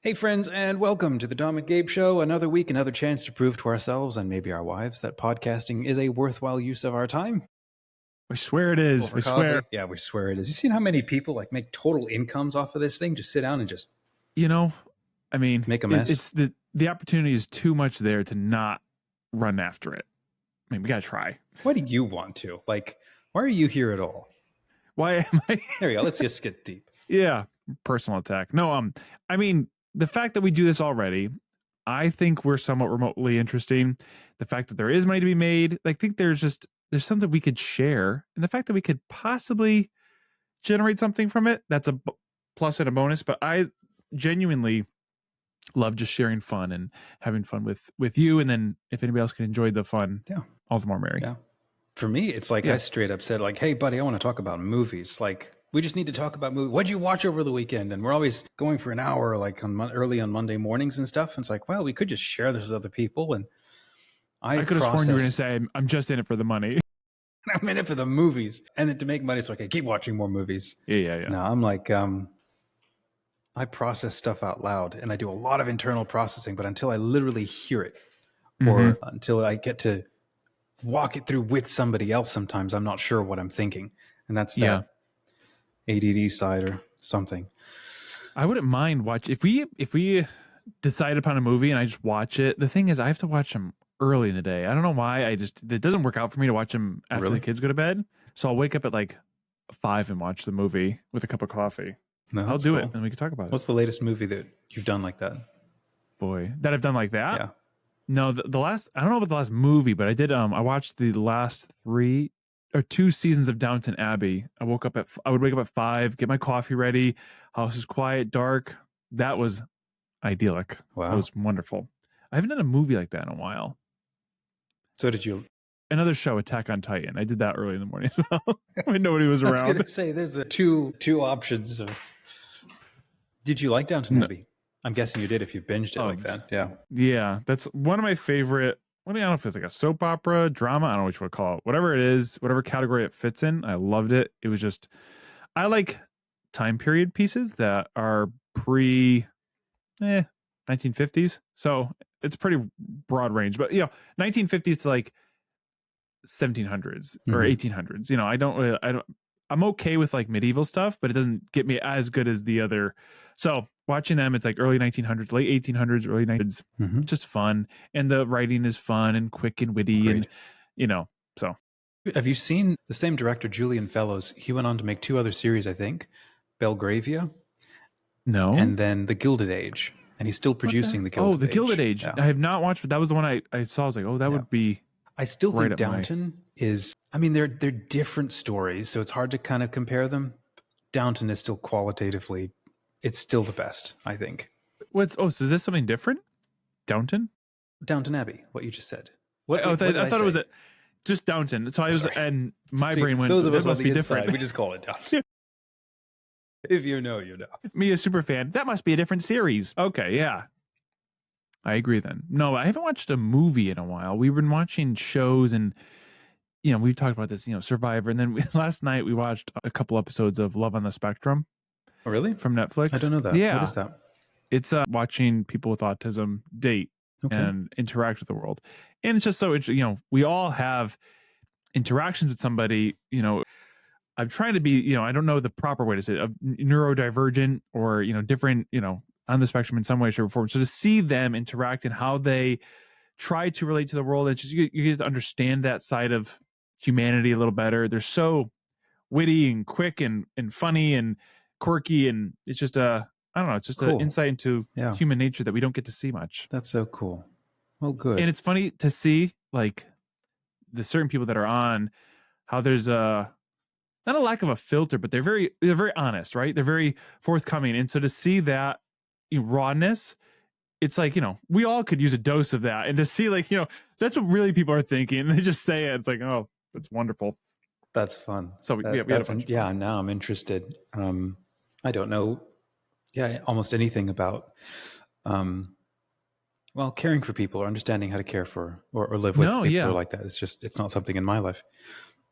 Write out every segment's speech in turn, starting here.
Hey, friends, and welcome to the Dom and Gabe Show. Another week, another chance to prove to ourselves and maybe our wives that podcasting is a worthwhile use of our time. We swear it is. We swear. Yeah, we swear it is. You seen how many people make total incomes off of this thing? Just sit down and just I mean, make a mess. It's the opportunity is too much there to not run after it. I mean, we gotta try. Why do you want to? Why are you here at all? Why am I? There we go. Let's just get deep. Yeah, personal attack. No, I mean, the fact that we do this already, I think we're somewhat remotely interesting. The fact that there is money to be made, I think there's something we could share, and the fact that we could possibly generate something from it, that's a plus and a bonus. But I genuinely love just sharing fun and having fun with you, and then if anybody else can enjoy the fun, all the more merry. Yeah. For me, it's I straight up said hey buddy, I want to talk about movies. We just need to talk about movies. What'd you watch over the weekend? And we're always going for an hour early on Monday mornings and stuff. And it's well, we could just share this with other people. And I could have sworn you were going to say I'm just in it for the money. I'm in it for the movies. And then to make money, so I can keep watching more movies. Yeah. No, I'm I process stuff out loud, and I do a lot of internal processing, but until I literally hear it or until I get to walk it through with somebody else, sometimes I'm not sure what I'm thinking. And that's that ADD side or something. I wouldn't mind watch if we decide upon a movie and I just watch it. The thing is, I have to watch them early in the day. I don't know why. It doesn't work out for me to watch them after the kids go to bed. So I'll wake up at 5 and watch the movie with a cup of coffee. No, I'll do it and we can talk about it. What's the latest movie that you've done like that? Boy, that I've done like that? Yeah. No, the last, I don't know about the last movie, but I did. I watched the last 2 seasons of Downton Abbey. I would wake up at 5, get my coffee ready. House is quiet, dark. That was idyllic. Wow. That was wonderful. I haven't done a movie like that in a while. So did you? Another show, Attack on Titan. I did that early in the morning as well when nobody was around. I was going to say, there's the two options. Did you like Downton Abbey? I'm guessing you did if you binged it like that. Yeah. Yeah. That's one of my favorite. I don't know if it's a soap opera, drama. I don't know what you would call it. Whatever it is, whatever category it fits in. I loved it. It was just, I like time period pieces that are pre 1950s. So it's pretty broad range, but 1950s to 1700s or 1800s. I'm okay with medieval stuff, but it doesn't get me as good as the other. So watching them, it's early 1900s, late 1800s, early 1900s, just fun. And the writing is fun and quick and witty. Agreed. And, so. Have you seen the same director, Julian Fellows? He went on to make 2 other series, I think. Belgravia. No. And then The Gilded Age. And he's still producing The Gilded Age. Oh, The Gilded Age. Yeah. I have not watched, but that was the one I saw. I was that would be. I still think Downton is, they're different stories, so it's hard to kind of compare them. Downton is still qualitatively, it's still the best, I think. So is this something different? Downton Abbey, what you just said. I thought it was just Downton. So I was, and my brain went, those of us must be inside, different. We just call it Downton. If you know, you know. Me, a super fan, that must be a different series. Okay, yeah. I agree then. No, I haven't watched a movie in a while. We've been watching shows and, we've talked about this, Survivor. And then last night we watched a couple episodes of Love on the Spectrum. Oh, really? From Netflix. I don't know that. Yeah. What is that? It's watching people with autism date and interact with the world. And it's just so interesting. We all have interactions with somebody, I'm trying to be, I don't know the proper way to say it, neurodivergent or, different, on the spectrum in some way, shape, or form. So to see them interact and how they try to relate to the world, it's just you get to understand that side of humanity a little better. They're so witty and quick and funny and quirky, and it's just I don't know, it's just an insight into human nature that we don't get to see much. That's so cool. Well, good. And it's funny to see the certain people that are on, how there's not a lack of a filter, but they're very honest, right? They're very forthcoming, and so to see that rawness, it's we all could use a dose of that, and to see that's what really people are thinking, and they just say it. It's oh, that's wonderful. That's fun. So we had a bunch. Yeah, now I'm interested. I don't know almost anything about caring for people or understanding how to care for or live with people like that. It's not something in my life.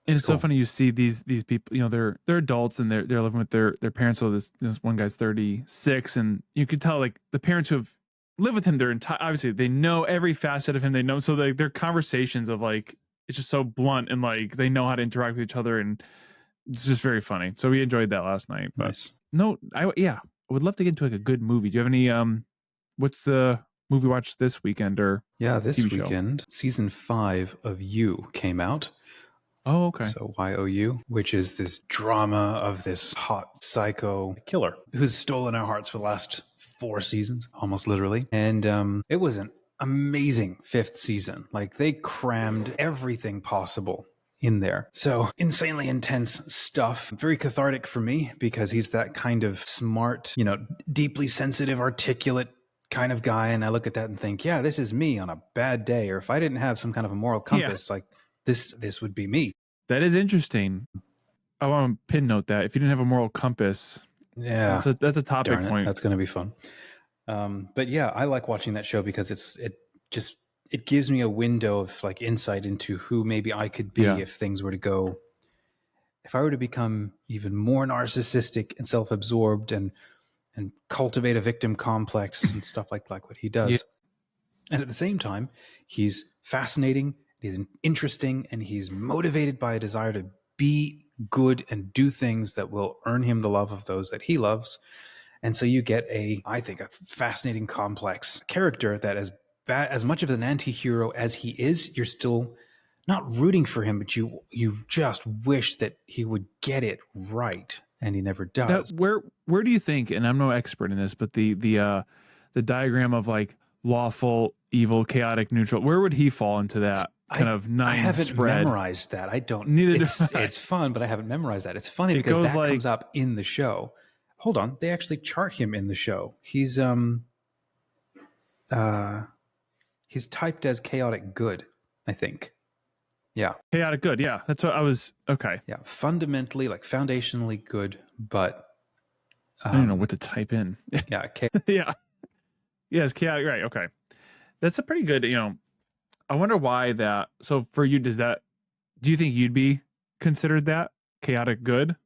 And It's it's so cool. funny you see these people, you know, they're adults and they're living with their parents. So this one guy's 36, and you could tell like the parents who have lived with him their entire, obviously they know every facet of him. They know, so like their conversations of like, it's just so blunt, and like they know how to interact with each other, and it's just very funny. So we enjoyed that last night. But Nice. no, I would love to get into like a good movie. Do you have any what's the movie watch this weekend or This TV show? weekend, season 5 of You came out. Oh, okay. So YOU, which is this drama of this hot psycho killer who's stolen our hearts for the last 4 seasons, almost literally. And it was an amazing 5th season. Like they crammed everything possible in there. So insanely intense stuff. Very cathartic for me because he's that kind of smart, deeply sensitive, articulate kind of guy. And I look at that and think, yeah, this is me on a bad day. Or if I didn't have some kind of a moral compass, like this would be me. That is interesting. I want to pin note that if you didn't have a moral compass, that's a topic point. That's going to be fun. But yeah, I like watching that show because it gives me a window of like insight into who maybe I could be if things were to go, if I were to become even more narcissistic and self-absorbed and cultivate a victim complex and stuff like what he does. Yeah. And at the same time, he's fascinating, he's interesting, and he's motivated by a desire to be good and do things that will earn him the love of those that he loves. And so you get I think, a fascinating, complex character that as much of an anti-hero as he is, you're still not rooting for him, but you just wish that he would get it right, and he never does. Where do you think, and I'm no expert in this, but the diagram of like lawful, evil, chaotic, neutral, where would he fall into that kind of 9 I haven't spread? memorized that. I don't. Neither do I. It's fun, but I haven't memorized that. It's funny because that comes up in the show. Hold on, they actually chart him in the show. He's typed as chaotic good, I think. Yeah. Chaotic good. Yeah. That's what I was. Okay. Yeah. Fundamentally, like foundationally good, but I don't know what to type in. Yeah. Yeah. Yes. Chaotic. Right. Okay. That's a pretty good, I wonder why that. So for you, do you think you'd be considered that chaotic good?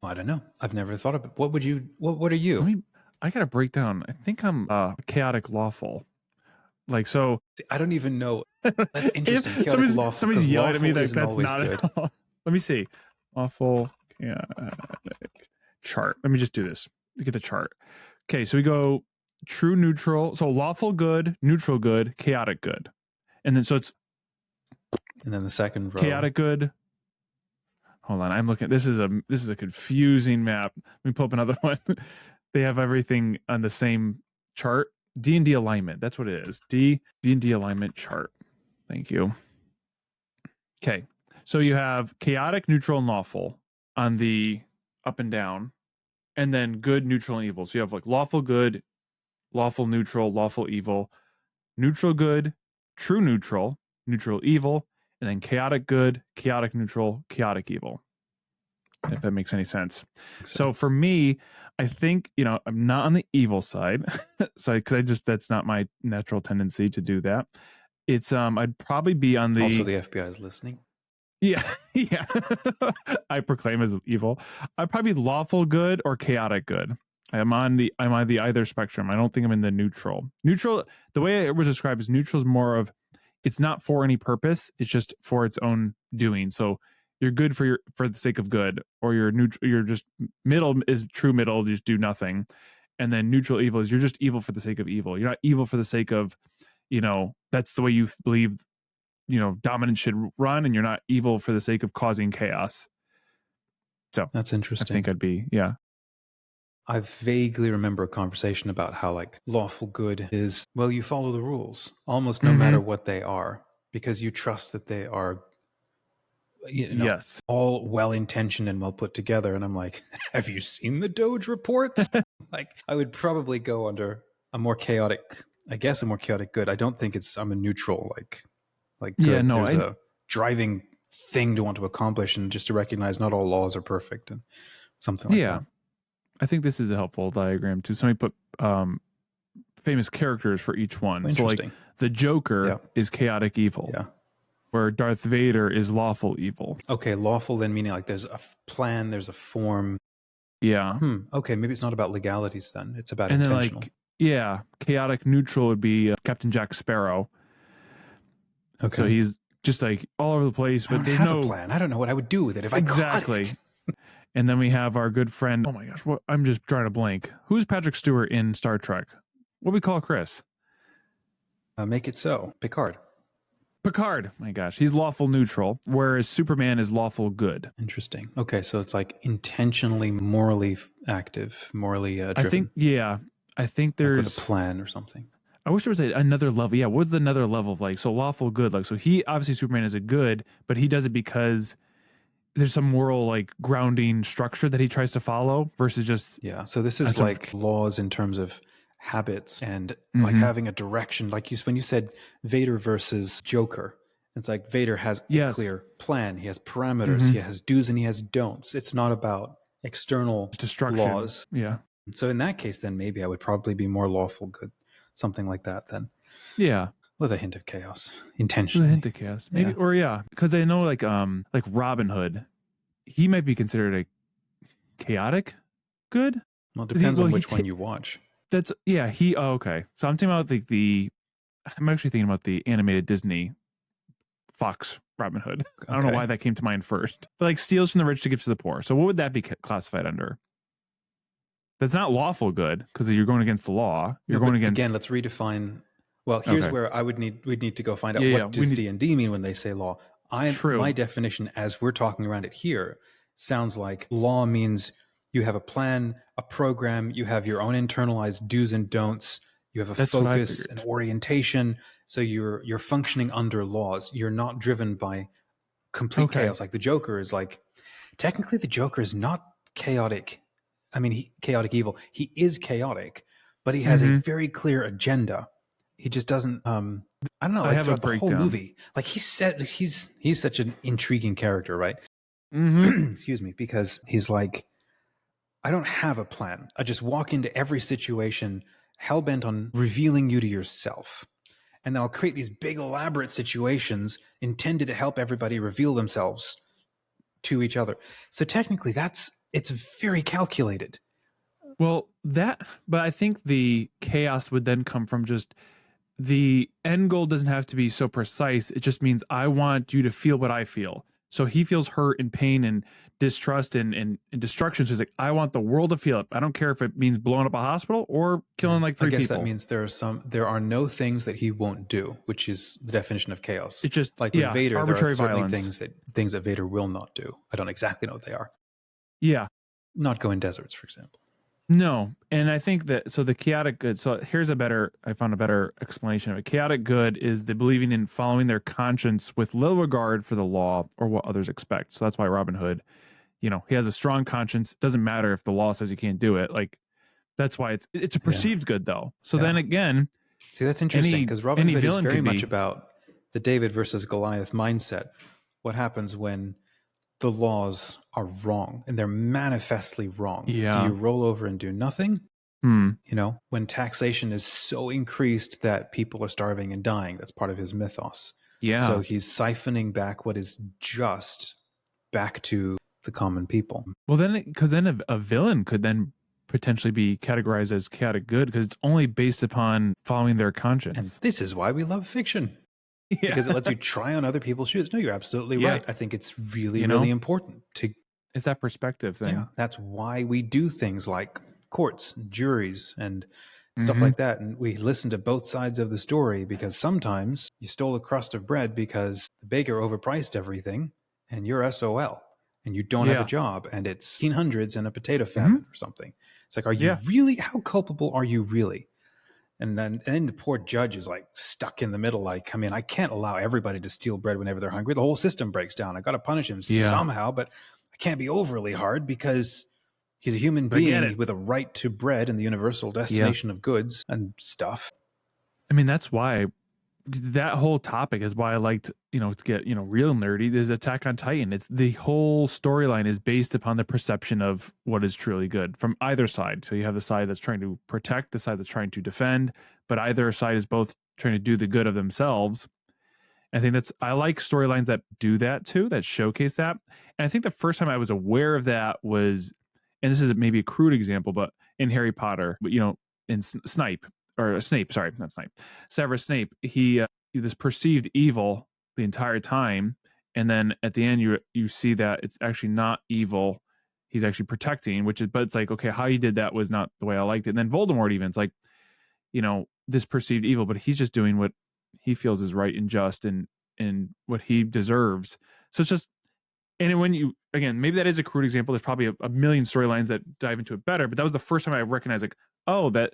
I don't know. I've never thought of it. What are you? I got to break down. I think I'm chaotic lawful. Like, so I don't even know. That's interesting. Somebody's yelling at me like that's not good. Let me see. Lawful chaotic chart. Let me just do this. Look at the chart. Okay, so we go true, neutral. So lawful good, neutral good, chaotic good. And then and then the second row. Chaotic good. Hold on, I'm looking. This is a confusing map. Let me pull up another one. They have everything on the same chart. D&D alignment. That's what it is. D&D alignment chart. Thank you. Okay. So you have chaotic, neutral, and lawful on the up and down, and then good, neutral, and evil. So you have like lawful good, lawful neutral, lawful evil, neutral good, true neutral, neutral evil, and then chaotic good, chaotic neutral, chaotic evil. If that makes any sense. So for me, I think, I'm not on the evil side. So because that's not my natural tendency to do that. It's I'd probably be on the Also the FBI is listening. Yeah. Yeah. I proclaim as evil. I'd probably be lawful good or chaotic good. I'm on the either spectrum. I don't think I'm in the neutral. Neutral, the way it was described is neutral is more of it's not for any purpose, it's just for its own doing. So you're good for the sake of good, or you're neutral. You're just middle is true middle. You just do nothing, and then neutral evil is you're just evil for the sake of evil. You're not evil for the sake of, that's the way you believe, dominance should run, and you're not evil for the sake of causing chaos. So that's interesting. I think I'd be I vaguely remember a conversation about how like lawful good is, well, you follow the rules almost no matter what they are, because you trust that they are. Yes, all well-intentioned and well put together. And I'm like, have you seen the Doge reports? Like, I would probably go under a more chaotic good. I don't think I'm a neutral, like good. Yeah, no, there's a driving thing to want to accomplish, and just to recognize not all laws are perfect and something like that. I think this is a helpful diagram too. Somebody put famous characters for each one. So like the Joker is chaotic evil. Yeah. where Darth Vader is lawful evil. Okay, lawful then meaning like there's a plan, there's a form. Yeah. Okay, maybe it's not about legalities then. It's about And then intentional. chaotic neutral would be Captain Jack Sparrow. Okay. So he's just like all over the place, but there's have no a plan. I don't know what I would do with it if I caught it. And then we have our good friend. Oh my gosh, I'm just trying to blank. Who's Patrick Stewart in Star Trek? What do we call Chris? Make it so. Picard. My gosh, he's lawful neutral, whereas Superman is lawful good. Interesting. Okay, so it's like intentionally morally active, morally driven. I think there's like with a plan or something. I wish there was another level. Yeah, what's another level of like, so lawful good? Like, so he obviously Superman is a good, but he does it because there's some moral like grounding structure that he tries to follow versus just so this is like laws in terms of habits and like having a direction. Like when you said Vader versus Joker, it's like Vader has a clear plan. He has parameters. He has do's and he has don'ts. It's not about external destruction laws. Yeah. So in that case, then maybe I would probably be more lawful good, something like that. Then with a hint of chaos, intentionally. With a hint of chaos, maybe, or because I know like Robin Hood, he might be considered a chaotic good. Well, it depends on which one you watch. That's okay. So I'm thinking about I'm actually thinking about the animated Disney Fox Robin Hood. I don't know why that came to mind first, but like steals from the rich to give to the poor. So what would that be classified under? That's not lawful good because you're going against the law. You're going against. Again, let's redefine. Well, here's where we'd need to go find out what does D&D mean when they say law. My definition, as we're talking around it here, sounds like law means you have a plan, a program, you have your own internalized do's and don'ts, you have a focus, an orientation. So you're functioning under laws. You're not driven by complete chaos. Like the Joker is like, technically the Joker is not chaotic. I mean, chaotic evil. He is chaotic, but he has a very clear agenda. He just doesn't. I don't know. Like have throughout the whole movie, like he's such an intriguing character, right? Excuse me, because he's like, I don't have a plan. I just walk into every situation hell bent on revealing you to yourself, and then I'll create these big elaborate situations intended to help everybody reveal themselves to each other. So technically, it's very calculated. Well, but I think the chaos would then come from just the end goal doesn't have to be so precise. It just means I want you to feel what I feel. So he feels hurt and pain and distrust and destruction. So he's like, I want the world to feel it. I don't care if it means blowing up a hospital or killing like 3 people. I guess that means there are no things that he won't do, which is the definition of chaos. It's just like with Vader, arbitrary there are certainly violence. things that Vader will not do. I don't exactly know what they are. Yeah. Not go in deserts, for example. No. And I think that, so the chaotic good, so I found a better explanation of it. Chaotic good is the believing in following their conscience with little regard for the law or what others expect. So that's why Robin Hood, he has a strong conscience. Doesn't matter if the law says you can't do it. Like, that's why it's a perceived good though. So then again, see, that's interesting because Robin Hood is very much about the David versus Goliath mindset. What happens when the laws are wrong and they're manifestly wrong? Do you roll over and do nothing? When taxation is so increased that people are starving and dying, that's part of his mythos. So he's siphoning back what is just back to the common people. Well, because then a villain could then potentially be categorized as chaotic good because it's only based upon following their conscience. And this is why we love fiction. Because it lets you try on other people's shoes. No, you're absolutely right. I think it's really, really important to. It's that perspective thing. Yeah, that's why we do things like courts, juries, and stuff like that. And we listen to both sides of the story because sometimes you stole a crust of bread because the baker overpriced everything and you're SOL and you don't have a job and it's 1800s and a potato famine or something. It's like, are you really, how culpable are you really? And then the poor judge is like stuck in the middle. Like, I mean, I can't allow everybody to steal bread whenever they're hungry. The whole system breaks down. I got to punish him somehow, but I can't be overly hard because he's a human being with a right to bread and the universal destination of goods and stuff. I mean, that's why that whole topic is why I liked, to get, real nerdy. There's Attack on Titan. It's the whole storyline is based upon the perception of what is truly good from either side. So you have the side that's trying to protect, the side that's trying to defend, but either side is both trying to do the good of themselves. I think I like storylines that do that too, that showcase that. And I think the first time I was aware of that was, and this is maybe a crude example, but in Harry Potter, but in Snape, sorry, not Snape, Severus Snape, he this perceived evil the entire time, and then at the end you see that it's actually not evil. He's actually protecting, but it's like, okay, how he did that was not the way I liked it. And then Voldemort, even, it's like, this perceived evil, but he's just doing what he feels is right and just and what he deserves. So it's just, and when again, maybe that is a crude example. There's probably a million storylines that dive into it better, but that was the first time I recognized, like, oh, that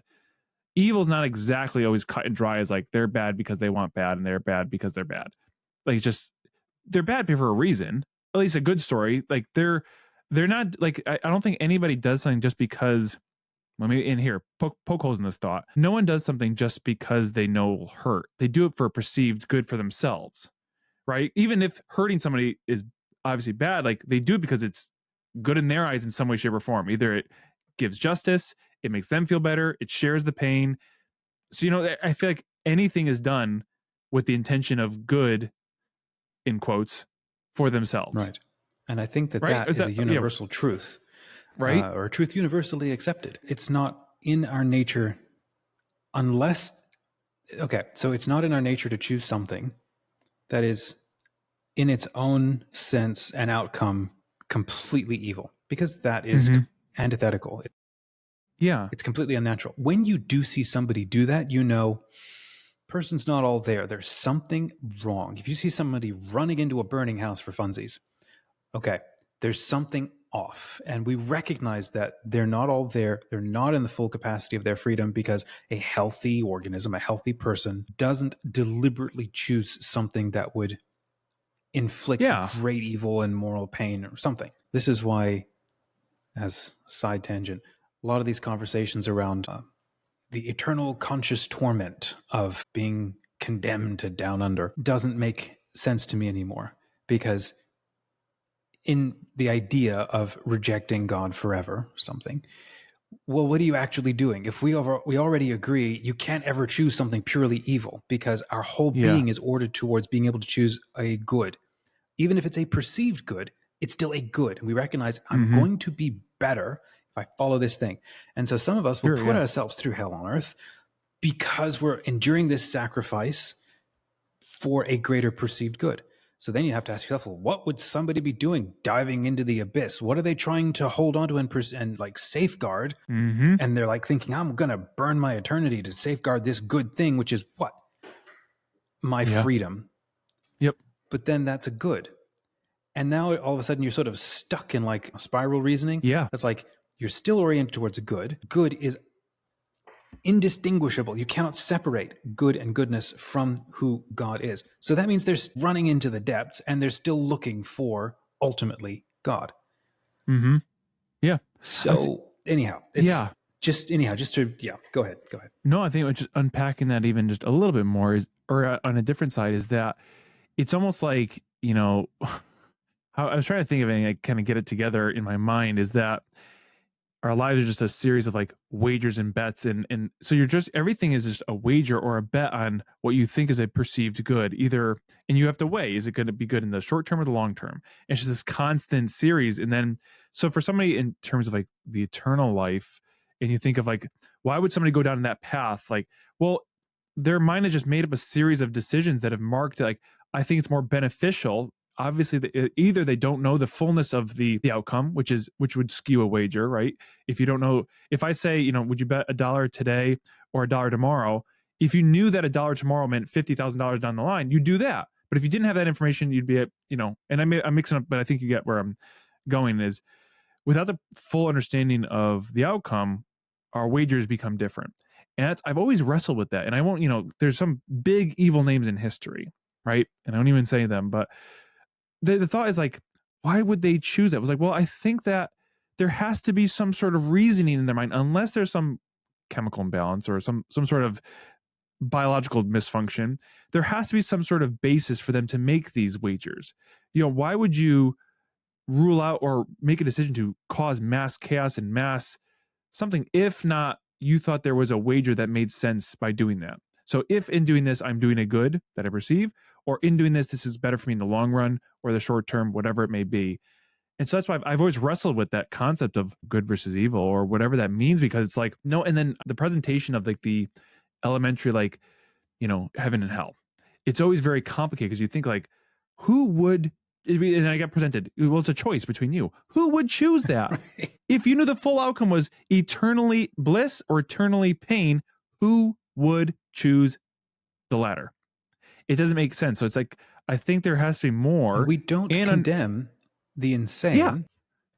evil's not exactly always cut and dry as like they're bad because they want bad and they're bad because they're bad. Like, just, they're bad for a reason. At least a good story. Like, they're not like, I don't think anybody does something just because, let me in here, poke holes in this thought. No one does something just because they know will hurt. They do it for perceived good for themselves, right? Even if hurting somebody is obviously bad, like, they do it because it's good in their eyes in some way, shape, or form. Either it gives justice, it makes them feel better, it shares the pain. So, I feel like anything is done with the intention of good, in quotes, for themselves. Right. And I think that right? that is a universal truth. Right. Or a truth universally accepted. It's not in our nature so it's not in our nature to choose something that is in its own sense and outcome completely evil, because that is antithetical. It's completely unnatural. When you do see somebody do that, person's not all there. There's something wrong. If you see somebody running into a burning house for funsies, okay, there's something off. And we recognize that they're not all there. They're not in the full capacity of their freedom, because a healthy organism, a healthy person, doesn't deliberately choose something that would inflict great evil and moral pain or something. This is why, as a side tangent, a lot of these conversations around the eternal conscious torment of being condemned to down under doesn't make sense to me anymore, because in the idea of rejecting God forever, something, well, what are you actually doing? If we already agree you can't ever choose something purely evil, because our whole being is ordered towards being able to choose a good. Even if it's a perceived good, it's still a good. And we recognize I'm going to be better if I follow this thing. And so some of us will put ourselves through hell on earth because we're enduring this sacrifice for a greater perceived good. So then you have to ask yourself, well, what would somebody be doing diving into the abyss? What are they trying to hold on to and like safeguard? And they're like thinking, I'm going to burn my eternity to safeguard this good thing, which is what? My freedom. Yep. But then that's a good. And now all of a sudden you're sort of stuck in like spiral reasoning. Yeah. That's like, you're still oriented towards a good. Good is indistinguishable. You cannot separate good and goodness from who God is. So that means they're running into the depths and they're still looking for ultimately God. Yeah. So anyhow, just to go ahead. No, I think just unpacking that even just a little bit more or on a different side, is that it's almost like, I was trying to think of anything, I kind of get it together in my mind, is that our lives are just a series of like wagers and bets. And so everything is just a wager or a bet on what you think is a perceived good, and you have to weigh, is it going to be good in the short term or the long term? And it's just this constant series. And then, so for somebody in terms of like the eternal life, and you think of like, why would somebody go down that path? Like, well, their mind has just made up a series of decisions that have marked, like, I think it's more beneficial. Obviously, either they don't know the fullness of the outcome, which would skew a wager, right? If you don't know, if I say, would you bet $1 today or $1 tomorrow? If you knew that $1 tomorrow meant $50,000 down the line, you do that. But if you didn't have that information, you'd be and I'm mixing up, but I think you get where I'm going, is without the full understanding of the outcome, our wagers become different. And I've always wrestled with that. And I won't, there's some big evil names in history, right? And I don't even say them, but the thought is like, why would they choose that? It was like, well, I think that there has to be some sort of reasoning in their mind, unless there's some chemical imbalance or some sort of biological misfunction. There has to be some sort of basis for them to make these wagers. Why would you rule out or make a decision to cause mass chaos and mass something if not you thought there was a wager that made sense by doing that? So if in doing this, I'm doing a good that I perceive, or in doing this is better for me in the long run or the short term, whatever it may be. And so that's why I've always wrestled with that concept of good versus evil or whatever that means, because it's like, no, and then the presentation of like the elementary, like, heaven and hell. It's always very complicated because you think like, who would, and then I got presented, well, it's a choice between you. Who would choose that? Right. If you knew the full outcome was eternally bliss or eternally pain, who would choose the latter? It doesn't make sense. So it's like, I think there has to be more. And we don't condemn the insane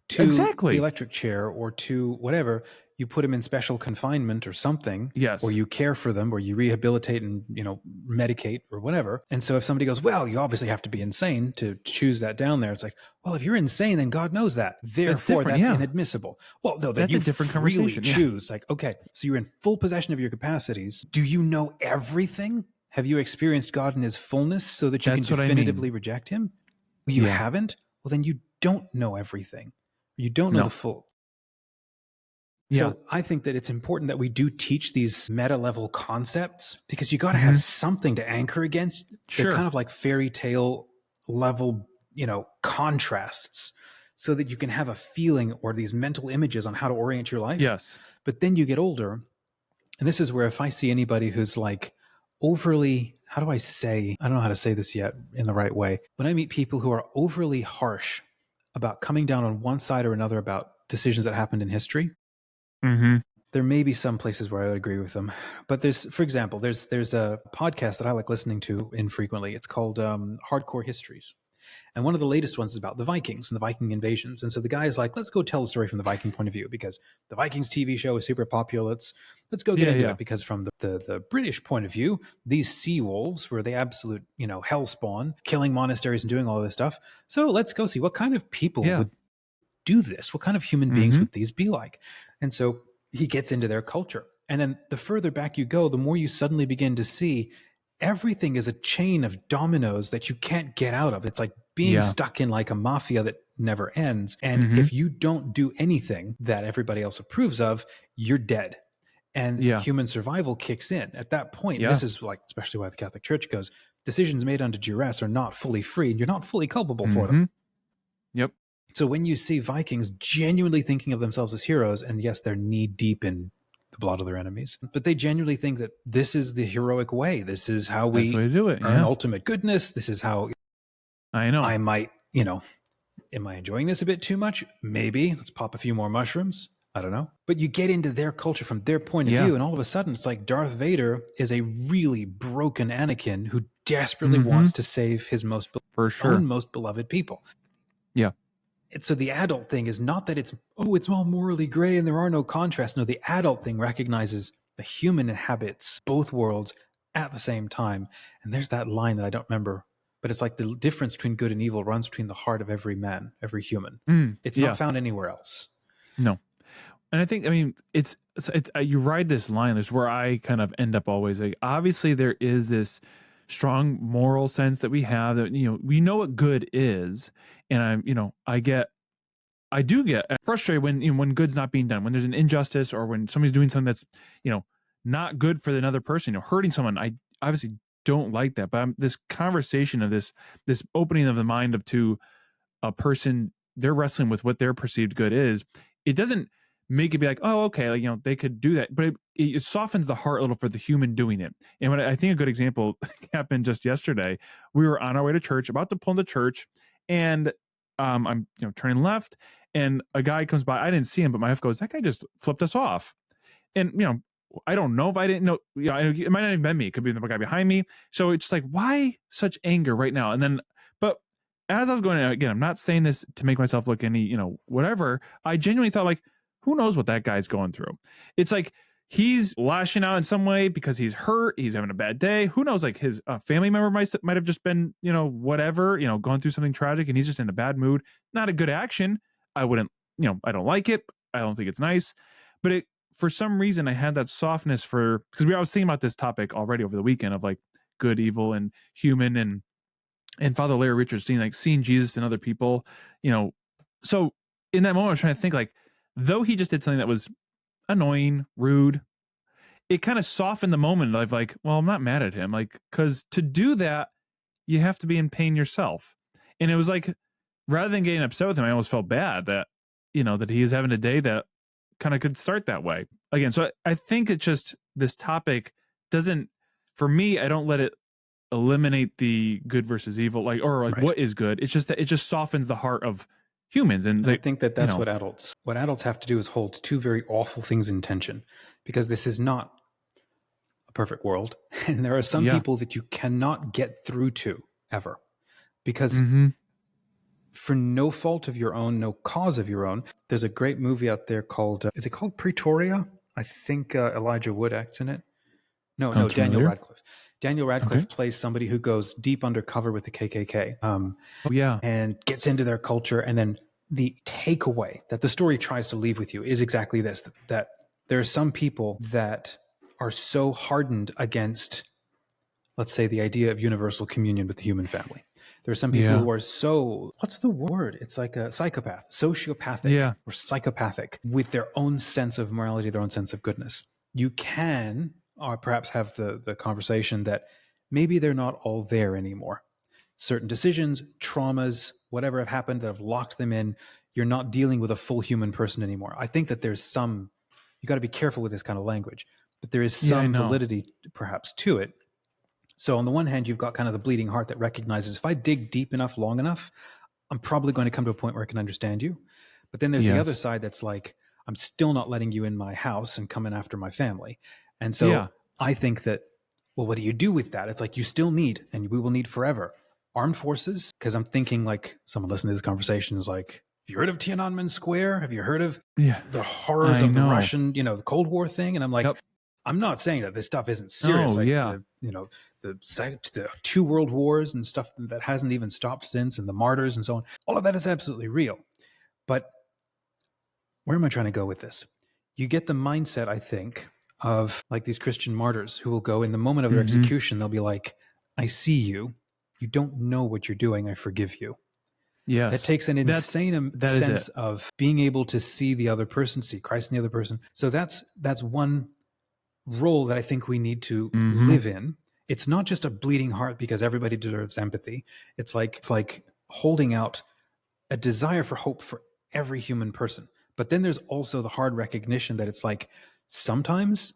to exactly the electric chair or to whatever. You put them in special confinement or something, yes, or you care for them, or you rehabilitate and medicate or whatever. And so if somebody goes, well, you obviously have to be insane to choose that down there, it's like, well, if you're insane, then God knows that. Therefore, that's inadmissible. Well, no, that's a different conversation. Choose like, okay, so you're in full possession of your capacities. Do you know everything? Have you experienced God in His fullness so that you can definitively reject Him? You haven't? Well, then you don't know everything. You don't know the full. So I think that it's important that we do teach these meta level concepts, because you got to have something to anchor against. Sure. They're kind of like fairy tale level, contrasts, so that you can have a feeling or these mental images on how to orient your life. Yes. But then you get older, and this is where if I see anybody who's like overly, I don't know how to say this yet in the right way. When I meet people who are overly harsh about coming down on one side or another about decisions that happened in history, there may be some places where I would agree with them. But for example, there's a podcast that I like listening to infrequently. It's called Hardcore Histories. And one of the latest ones is about the Vikings and the Viking invasions. And so the guy is like, let's go tell the story from the Viking point of view, because the Vikings TV show is super popular. Let's go get into it, because from the British point of view, these sea wolves were the absolute, hell spawn, killing monasteries and doing all this stuff. So let's go see what kind of people would do this. What kind of human beings would these be like? And so he gets into their culture. And then the further back you go, the more you suddenly begin to see everything is a chain of dominoes that you can't get out of. It's like being stuck in like a mafia that never ends. And if you don't do anything that everybody else approves of, you're dead. And human survival kicks in. At that point, this is like, especially why the Catholic Church goes, decisions made under duress are not fully free, and you're not fully culpable for them. Yep. So when you see Vikings genuinely thinking of themselves as heroes, and yes, they're knee deep in the blood of their enemies, but they genuinely think that this is the heroic way. This is how we do it. Earn ultimate goodness. This is how I might, am I enjoying this a bit too much? Maybe. Let's pop a few more mushrooms. I don't know. But you get into their culture from their point of view, and all of a sudden it's like Darth Vader is a really broken Anakin who desperately wants to save his most beloved people. Yeah. So the adult thing is not that it's all morally gray and there are no contrasts. No, the adult thing recognizes a human inhabits both worlds at the same time. And there's that line that I don't remember, but it's like the difference between good and evil runs between the heart of every man, every human. It's not found anywhere else. No. And I think, it's you ride this line. This is where I kind of end up always. Like, obviously there is this strong moral sense that we have that, we know what good is. And I do get frustrated when good's not being done, when there's an injustice, or when somebody's doing something that's, not good for another person, hurting someone. I obviously don't like that, but this conversation of this opening of the mind to a person, they're wrestling with what their perceived good is. It doesn't make it be like, oh, okay, like, they could do that, but it softens the heart a little for the human doing it. And I think a good example happened just yesterday. We were on our way to church, about to pull into church, and I'm turning left, and a guy comes by. I didn't see him, but my wife goes, that guy just flipped us off. And I don't know if I didn't know. It might not have been me. It could be the guy behind me. So it's just like, why such anger right now? And then, but as I was going, again, I'm not saying this to make myself look any, whatever. I genuinely thought, like, who knows what that guy's going through? It's like he's lashing out in some way because he's hurt. He's having a bad day. Who knows? Like, his family member might have just been, whatever, going through something tragic, and he's just in a bad mood. Not a good action. I wouldn't, I don't like it. I don't think it's nice. But for some reason, I had that softness because I was thinking about this topic already over the weekend of like good, evil, and human, and Father Larry Richards seeing Jesus in other people, So in that moment, I was trying to think, like, though he just did something that was annoying, rude, it kind of softened the moment of like, well, I'm not mad at him. Like, because to do that, you have to be in pain yourself. And it was like, rather than getting upset with him, I almost felt bad that, that he is having a day that kind of could start that way again. So I think it's just, this topic doesn't, for me, I don't let it eliminate the good versus evil, like, or like Right. what is good. It's just that it just softens the heart of humans. And I think that that's what adults have to do, is hold two very awful things in tension, because this is not a perfect world. And there are some people that you cannot get through to ever, because for no fault of your own, no cause of your own. There's a great movie out there called, is it called Pretoria? I think Elijah Wood acts in it. No, Daniel Radcliffe. Daniel Radcliffe plays somebody who goes deep undercover with the KKK. And gets into their culture. And then the takeaway that the story tries to leave with you is exactly this, that there are some people that are so hardened against, let's say, the idea of universal communion with the human family. There are some people who are so, what's the word? It's like a psychopath, sociopathic or psychopathic with their own sense of morality, their own sense of goodness. You can, or perhaps have the conversation that maybe they're not all there anymore. Certain decisions, traumas, whatever have happened that have locked them in, you're not dealing with a full human person anymore. I think that there's some, you got to be careful with this kind of language, but there is some validity perhaps to it. So on the one hand, you've got kind of the bleeding heart that recognizes, if I dig deep enough, long enough, I'm probably going to come to a point where I can understand you. But then there's the other side that's like, I'm still not letting you in my house and coming after my family. And so I think that, well, what do you do with that? It's like, you still need, and we will need forever, armed forces. Because I'm thinking, like, someone listening to this conversation is like, have you heard of Tiananmen Square? Have you heard of the horrors of the Russian, the Cold War thing? And I'm like, I'm not saying that this stuff isn't serious. The two world wars and stuff that hasn't even stopped since, and the martyrs and so on, all of that is absolutely real. But where am I trying to go with this? You get the mindset, I think, of like these Christian martyrs who will go in the moment of their execution, they'll be like, I see you. You don't know what you're doing. I forgive you. Yes. That takes an insane sense of being able to see the other person, see Christ in the other person. So that's one role that I think we need to live in. It's not just a bleeding heart because everybody deserves empathy. It's like holding out a desire for hope for every human person. But then there's also the hard recognition that it's like, sometimes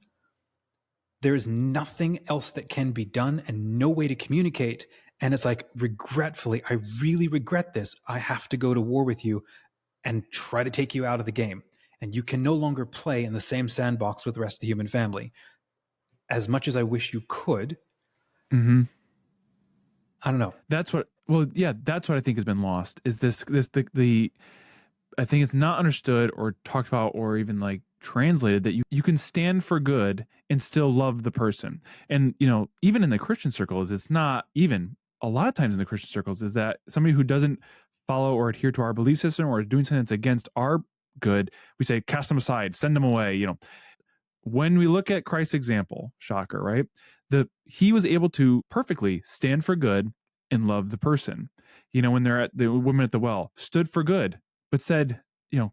there's nothing else that can be done and no way to communicate. And it's like, regretfully, I really regret this. I have to go to war with you and try to take you out of the game. And you can no longer play in the same sandbox with the rest of the human family. As much as I wish you could, I don't know. That's what I think has been lost, is the I think it's not understood or talked about or even like translated that you can stand for good and still love the person. And, even in the Christian circles, it's not even, a lot of times in the Christian circles, is that somebody who doesn't follow or adhere to our belief system or is doing something that's against our good, we say, cast them aside, send them away. When we look at Christ's example, shocker, right? He was able to perfectly stand for good and love the person. When they're at the woman at the well, stood for good, but said,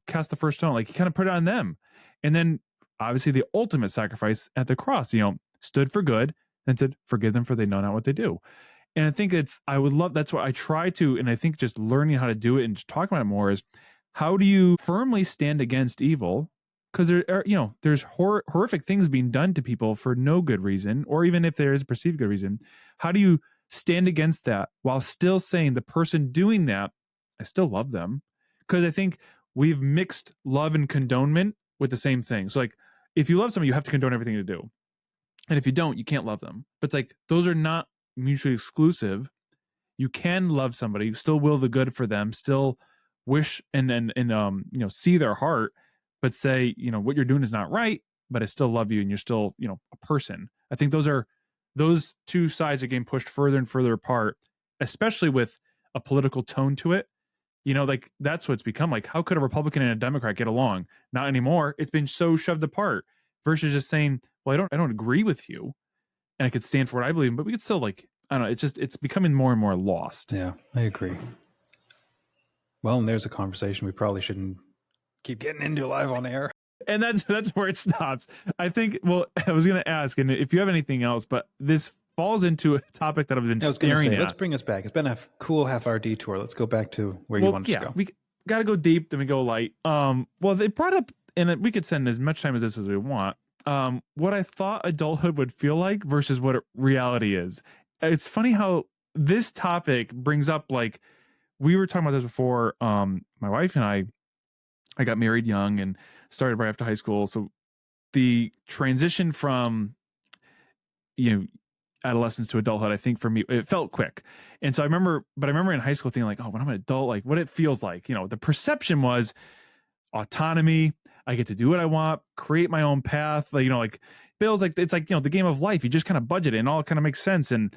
cast the first stone. Like, he kind of put it on them. And then obviously the ultimate sacrifice at the cross, stood for good and said, forgive them for they know not what they do. And I think that's what I try to, and I think just learning how to do it and just talking about it more is, how do you firmly stand against evil? Because there's horrific things being done to people for no good reason, or even if there is perceived good reason. How do you stand against that while still saying the person doing that, I still love them? Because I think we've mixed love and condonement with the same thing. So like, if you love somebody, you have to condone everything to do. And if you don't, you can't love them. But it's like, those are not mutually exclusive. You can love somebody, still will the good for them, still wish and see their heart, but say, what you're doing is not right, but I still love you and you're still, a person. I think those two sides are getting pushed further and further apart, especially with a political tone to it. Like, that's what it's become. Like, how could a Republican and a Democrat get along? Not anymore. It's been so shoved apart, versus just saying, well, I don't agree with you, and I could stand for what I believe in, but we could still, like, I don't know. It's becoming more and more lost. Yeah, I agree. Well, and there's a conversation we probably shouldn't keep getting into live on air. And that's where it stops. I think. Well, I was going to ask, and if you have anything else, but this falls into a topic that I've been I was going to staring say, at. let's bring us back. It's been a cool half-hour detour. Let's go back to where you wanted to go. We got to go deep, then we go light. Well, they brought up, and we could spend as much time as this as we want. What I thought adulthood would feel like versus what reality is. It's funny how this topic brings up, like, we were talking about this before. My wife and I got married young and started right after high school. So the transition from, adolescence to adulthood, I think for me, it felt quick. And so I remember in high school thinking like, oh, when I'm an adult, like what it feels like, the perception was autonomy. I get to do what I want, create my own path. Like Bill's like, it's like, the game of life. You just kind of budget it and all kind of makes sense. And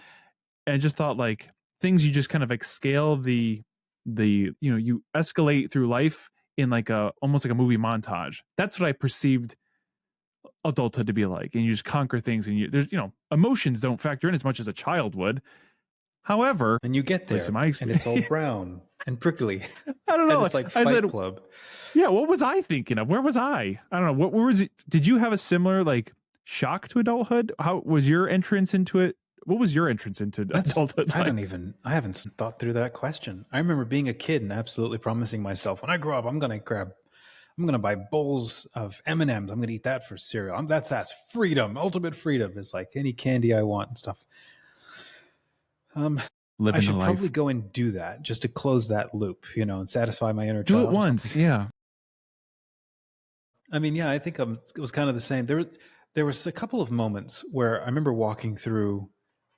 just thought like things you just kind of like scale you escalate through life in like almost like a movie montage. That's what I perceived adulthood to be like. And you just conquer things, and there's emotions don't factor in as much as a child would. However, and you get there, and it's all brown and prickly. I don't know. And it's like Fight Club. Yeah, what was I thinking of? Where was I? I don't know. What was it? Did you have a similar like shock to adulthood? How was your entrance into it? What was your entrance into adulthood? I haven't thought through that question. I remember being a kid and absolutely promising myself, when I grow up, I'm going to buy bowls of M&Ms. I'm going to eat that for cereal. That's freedom. Ultimate freedom is like any candy I want and stuff. I should probably go and do that just to close that loop, and satisfy my inner child. Do it once. Yeah. I mean, yeah, I think it was kind of the same. There was a couple of moments where I remember walking through,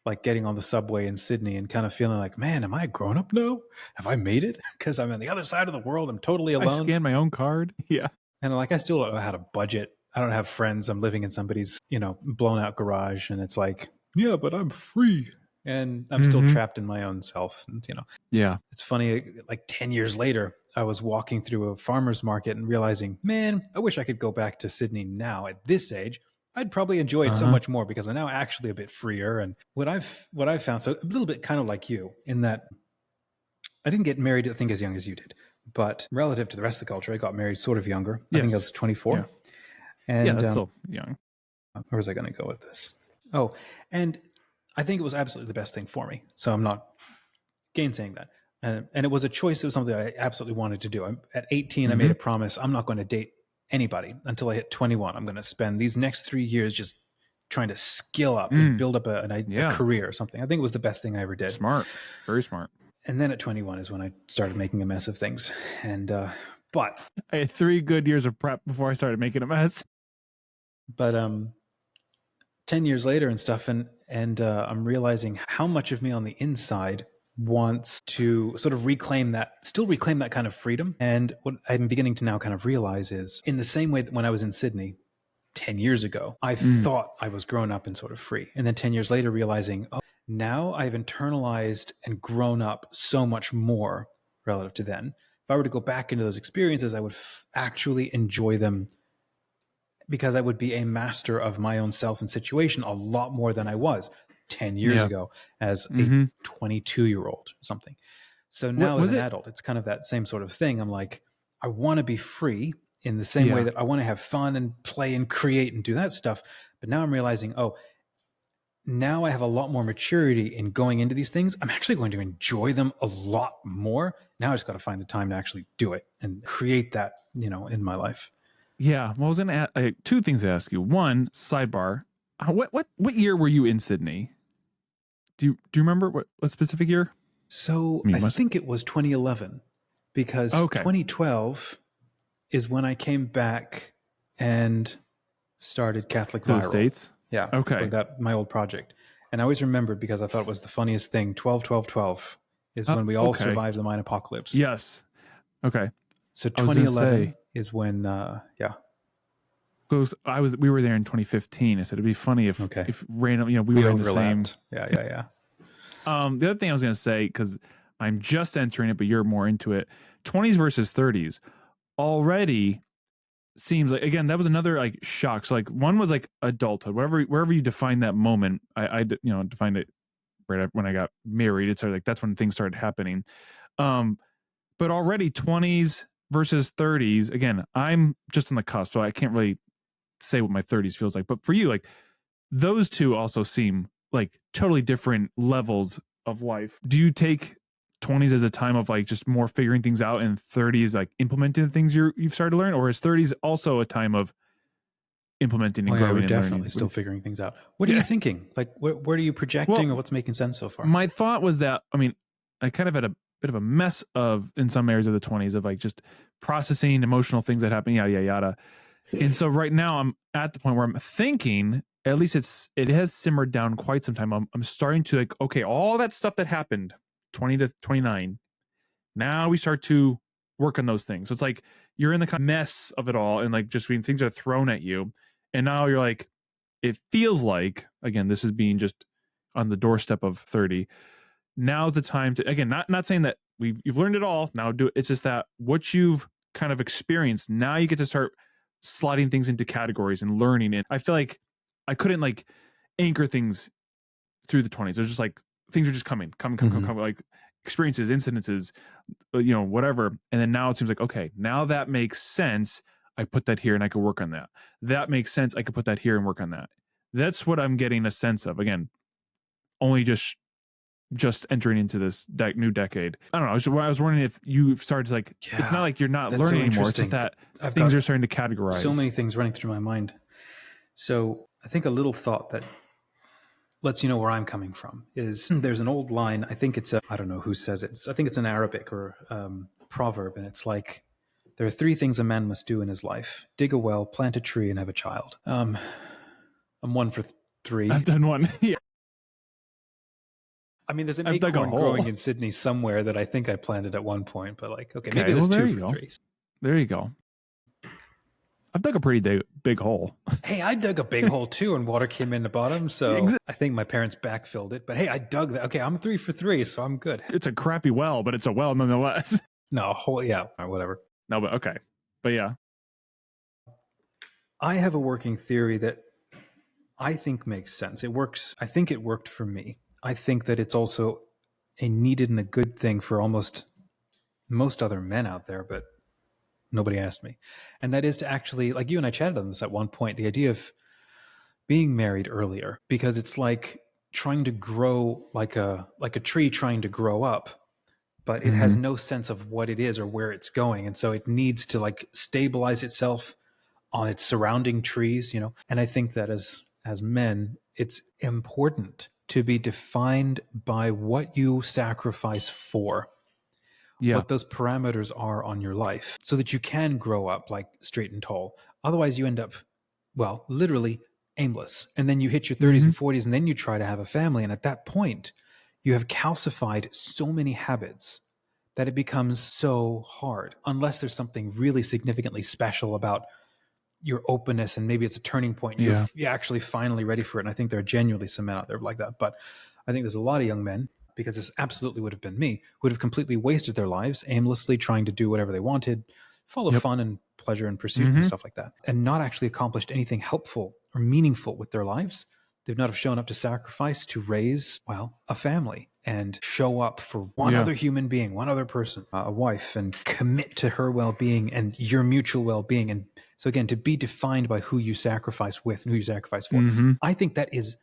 like getting on the subway in Sydney and kind of feeling like, man, am I grown up now? Have I made it? Because I'm on the other side of the world. I'm totally alone. I scanned my own card. Yeah. And like, I still don't know how to budget. I don't have friends. I'm living in somebody's, blown out garage. And it's like, yeah, but I'm free. And I'm still trapped in my own self. And, yeah. It's funny, like 10 years later, I was walking through a farmer's market and realizing, man, I wish I could go back to Sydney now at this age. I'd probably enjoy it so much more because I'm now actually a bit freer. And what I've found, so a little bit kind of like you, in that I didn't get married, I think, as young as you did. But relative to the rest of the culture, I got married sort of younger. Yes. I think I was 24. Yeah. And that's still young. Where was I going to go with this? Oh, and I think it was absolutely the best thing for me. So I'm not gainsaying that. And it was a choice. It was something I absolutely wanted to do. At 18, I made a promise. I'm not going to date anybody until I hit 21. I'm going to spend these next 3 years just trying to skill up and build up a career or something. I think it was the best thing I ever did. Smart. Very smart. And then at 21 is when I started making a mess of things. And, but I had 3 good years of prep before I started making a mess. But 10 years later and stuff, and I'm realizing how much of me on the inside wants to sort of still reclaim that kind of freedom. And what I'm beginning to now kind of realize is, in the same way that when I was in Sydney 10 years ago, I thought I was grown up and sort of free. And then 10 years later realizing, oh, now I've internalized and grown up so much more relative to then. If I were to go back into those experiences, I would actually enjoy them, because I would be a master of my own self and situation a lot more than I was 10 years ago as a 22-year-old or something. So now as an adult, it's kind of that same sort of thing. I'm like, I want to be free in the same way that I want to have fun and play and create and do that stuff. But now I'm realizing, oh, now I have a lot more maturity in going into these things. I'm actually going to enjoy them a lot more. Now I just got to find the time to actually do it and create that, in my life. Yeah. Well, I was going to ask 2 things to ask you. One, sidebar. What year were you in Sydney? Do you remember what specific year? So I think it was 2011, because 2012 is when I came back and started Catholic Viral. To the States? Yeah. Okay. My old project. And I always remembered, because I thought it was the funniest thing. 12 is when we all survived the mine apocalypse. Yes. Okay. So 2011 is when, we were there in 2015. I said it'd be funny if random, we were in the same. Yeah. The other thing I was going to say, because I'm just entering it, but you're more into it. 20s versus 30s already seems like, again, that was another like shock. So like one was like adulthood, wherever you define that moment. I defined it right when I got married. It's sort of like that's when things started happening. But already 20s versus 30s. Again, I'm just on the cusp, so I can't really say what my 30s feels like. But for you, like those two also seem like totally different levels of life. Do you take 20s as a time of like just more figuring things out, and 30s like implementing the things you've started to learn, or is 30s also a time of implementing and growing we're and definitely learning? still figuring things out. What are you thinking? Like, what are you projecting, or what's making sense so far? My thought was that, I mean, I kind of had a bit of a mess of in some areas of the 20s of like just processing emotional things that happen, yada yada yada. And so right now I'm at the point where I'm thinking, at least it has simmered down quite some time. I'm starting to like, okay, all that stuff that happened 20 to 29, now we start to work on those things. So it's like you're in the kind of mess of it all, and like just when things are thrown at you, and now you're like, it feels like, again, this is being just on the doorstep of 30. Now's the time to, again, not saying that you've learned it all, now do it. It's just that what you've kind of experienced, now you get to start sliding things into categories and learning it. I feel like I couldn't like anchor things through the 20s. There's just like things are just coming, like experiences, incidences, whatever. And then now it seems like, okay, now that makes sense. I put that here and I could work on that. That makes sense. I could put that here and work on that. That's what I'm getting a sense of. Again, only just entering into this new decade. I don't know. I was wondering if you've started to like, it's not like you're not learning anymore. It's just that things are starting to categorize. So many things running through my mind. So I think a little thought that lets you know where I'm coming from is there's an old line. I think I don't know who says it. I think it's an Arabic or proverb. And it's like, there are 3 things a man must do in his life: dig a well, plant a tree, and have a child. I'm 1 for 3. I've done 1. Yeah. I mean, there's an acorn growing in Sydney somewhere that I think I planted at one point, but like, okay, maybe there's 2 for 3. There you go. I've dug a pretty big hole. Hey, I dug a big hole too, and water came in the bottom. So I think my parents backfilled it. But hey, I dug that. Okay, I'm 3 for 3, so I'm good. It's a crappy well, but it's a well nonetheless. No, hole, yeah, or whatever. No, but okay. But yeah. I have a working theory that I think makes sense. It works. I think it worked for me. I think that it's also a needed and a good thing for almost most other men out there, but nobody asked me. And that is to actually, like you and I chatted on this at one point, the idea of being married earlier, because it's like trying to grow like a tree trying to grow up, but it has no sense of what it is or where it's going. And so it needs to like stabilize itself on its surrounding trees, And I think that as men, it's important to be defined by what you sacrifice for, what those parameters are on your life, so that you can grow up like straight and tall. Otherwise you end up, well, literally aimless. And then you hit your 30s and 40s, and then you try to have a family. And at that point, you have calcified so many habits that it becomes so hard, unless there's something really significantly special about your openness, and maybe it's a turning point. You're actually finally ready for it. And I think there are genuinely some men out there like that. But I think there's a lot of young men, because this absolutely would have been me, who would have completely wasted their lives aimlessly trying to do whatever they wanted, full of fun and pleasure and pursuits and stuff like that, and not actually accomplished anything helpful or meaningful with their lives. They've not have shown up to sacrifice to raise, well, a family and show up for one other human being, one other person, a wife, and commit to her well-being and your mutual well-being. And so again, to be defined by who you sacrifice with and who you sacrifice for. I think that is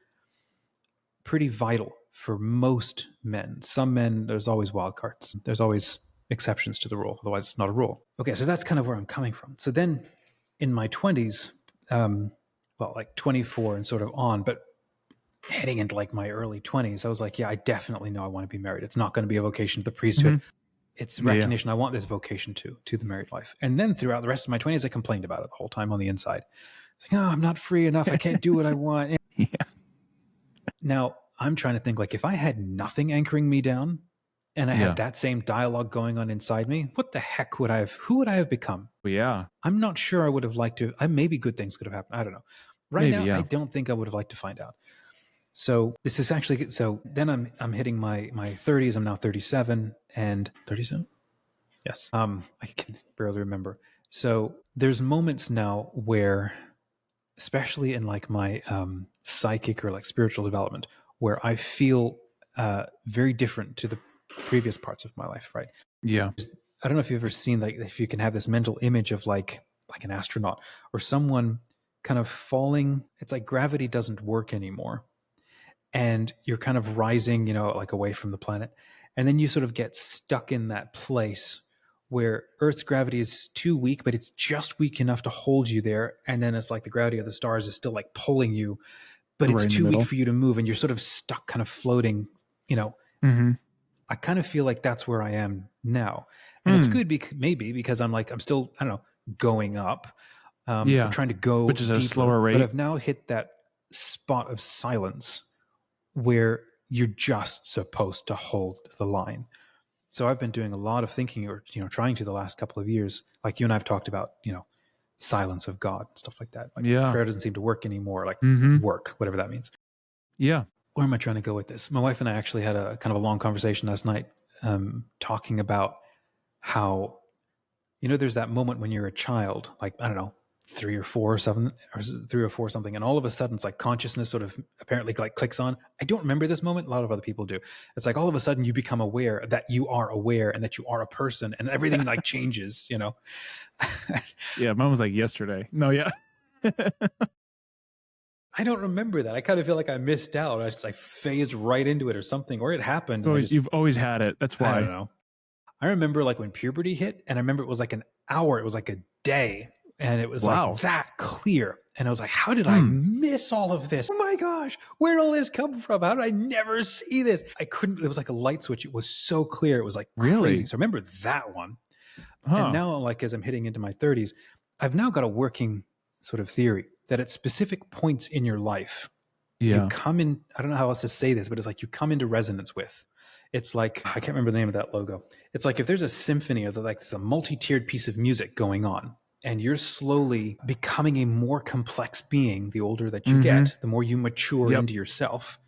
pretty vital for most men. Some men, there's always wild cards. There's always exceptions to the rule. Otherwise, it's not a rule. Okay, so that's kind of where I'm coming from. So then in my 20s, well, like 24 and sort of on, but heading into like my early 20s, I was like, yeah, I definitely know I want to be married. It's not going to be a vocation to the priesthood. It's recognition. I want this vocation to the married life. And then throughout the rest of my 20s, I complained about it the whole time on the inside. It's like, oh, I'm not free enough. I can't do what I want. Now I'm trying to think, like, if I had nothing anchoring me down and I had that same dialogue going on inside me, what the heck who would I have become? Yeah. I'm not sure I would have liked to. Maybe good things could have happened. I don't know. Right now, I don't think I would have liked to find out. So this is actually, so then I'm hitting my 30s. I'm now 37 and 37. Yes. I can barely remember. So there's moments now where, especially in like my psychic or like spiritual development, where I feel very different to the previous parts of my life. Right. Yeah. I don't know if you've ever seen, like, if you can have this mental image of like an astronaut or someone kind of falling. It's like gravity doesn't work anymore, and you're kind of rising, like away from the planet, and then you sort of get stuck in that place where Earth's gravity is too weak, but it's just weak enough to hold you there, and then it's like the gravity of the stars is still like pulling you, but Right in it's the too weak middle. for you to move, and you're sort of stuck, kind of floating. Mm-hmm. I kind of feel like that's where I am now, and it's good maybe because I'm still, I don't know, going up, or Yeah, trying to go which is at a deeper, slower but rate. I've now hit that spot of silence where you're just supposed to hold the line. So I've been doing a lot of thinking, or trying to, the last couple of years, like you and I've talked about, silence of God, stuff like that. Like Yeah. prayer doesn't seem to work anymore, like Mm-hmm. work, whatever that means. Yeah. Where am I trying to go with this? My wife and I actually had a kind of a long conversation last night, talking about how, there's that moment when you're a child, like, I don't know, 3 or 4 or 7, or 3 or 4 something, and all of a sudden it's like consciousness sort of apparently like clicks on. I don't remember this moment. A lot of other people do. It's like all of a sudden you become aware that you are aware and that you are a person, and everything like changes. Yeah, mine was like yesterday. No, yeah. I don't remember that. I kind of feel like I missed out. I phased right into it or something, or it happened. And You've always had it. That's why. I don't know. I remember like when puberty hit, and I remember it was like an hour, it was like a day, and it was Wow. like that clear. And I was like, how did I miss all of this? Oh my gosh, where did all this come from? How did I never see this? I couldn't, it was like a light switch. It was so clear. It was like Really? crazy. So I remember that one. Huh. And now, like, as I'm hitting into my 30s, I've now got a working sort of theory that at specific points in your life, you come in, I don't know how else to say this, but it's like you come into resonance with. It's like, I can't remember the name of that logo. It's like if there's a symphony, or like it's a multi-tiered piece of music going on, and you're slowly becoming a more complex being the older that you get, the more you mature into yourself.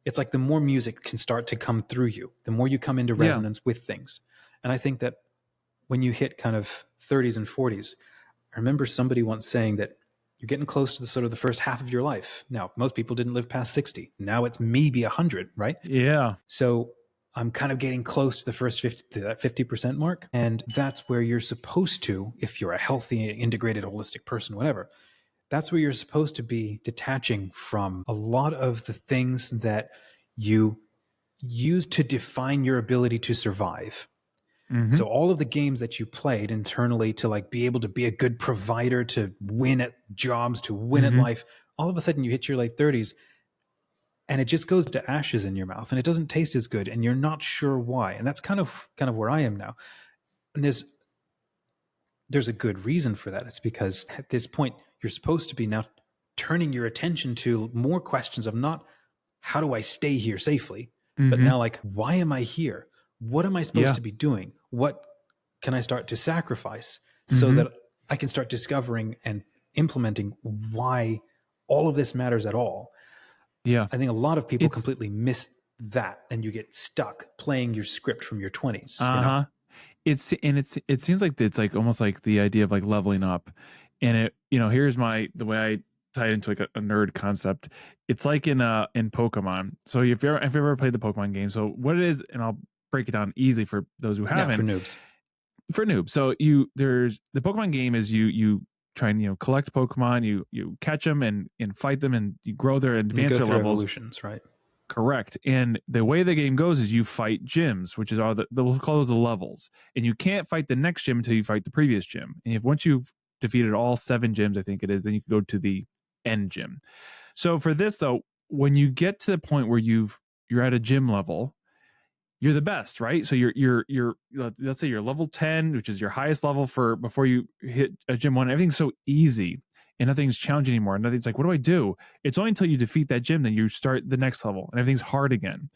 It's like the more music can start to come through you, the more you come into resonance with things. And I think that when you hit kind of 30s and 40s, I remember somebody once saying that you're getting close to the sort of the first half of your life. Now, most people didn't live past 60. Now it's maybe 100, right? Yeah. So I'm kind of getting close to the first 50, to that 50% mark. And that's where you're supposed to, if you're a healthy, integrated, holistic person, whatever, that's where you're supposed to be detaching from a lot of the things that you use to define your ability to survive. So all of the games that you played internally to like be able to be a good provider, to win at jobs, to win at life, all of a sudden you hit your late 30s and it just goes to ashes in your mouth and it doesn't taste as good and you're not sure why. And that's kind of where I am now. And there's a good reason for that. It's because at this point you're supposed to be now turning your attention to more questions of not how do I stay here safely, but now like, why am I here? What am I supposed to be doing? What can I start to sacrifice so that I can start discovering and implementing why all of this matters at all? Yeah. I think a lot of people completely miss that, and you get stuck playing your script from your 20s. It seems like it's like almost like the idea of like leveling up, and here's the way I tie it into like a nerd concept. It's like in Pokemon. So if you ever played the Pokemon game, so what it is, and I'll break it down easily for those who haven't. For noobs. For noobs. So there's the Pokemon game is you try and collect Pokemon, you catch them and fight them, and you grow their advance their levels. Evolutions, right? Correct. And the way the game goes is you fight gyms, which is all we'll call those the levels. And you can't fight the next gym until you fight the previous gym. And once you've defeated all 7 gyms, I think it is, then you can go to the end gym. So for this though, when you get to the point where you're at a gym level, you're the best, right? So you're let's say you're level 10, which is your highest level for before you hit a gym 1. Everything's so easy and nothing's challenging anymore. Nothing's like, what do I do? It's only until you defeat that gym that you start the next level and everything's hard again.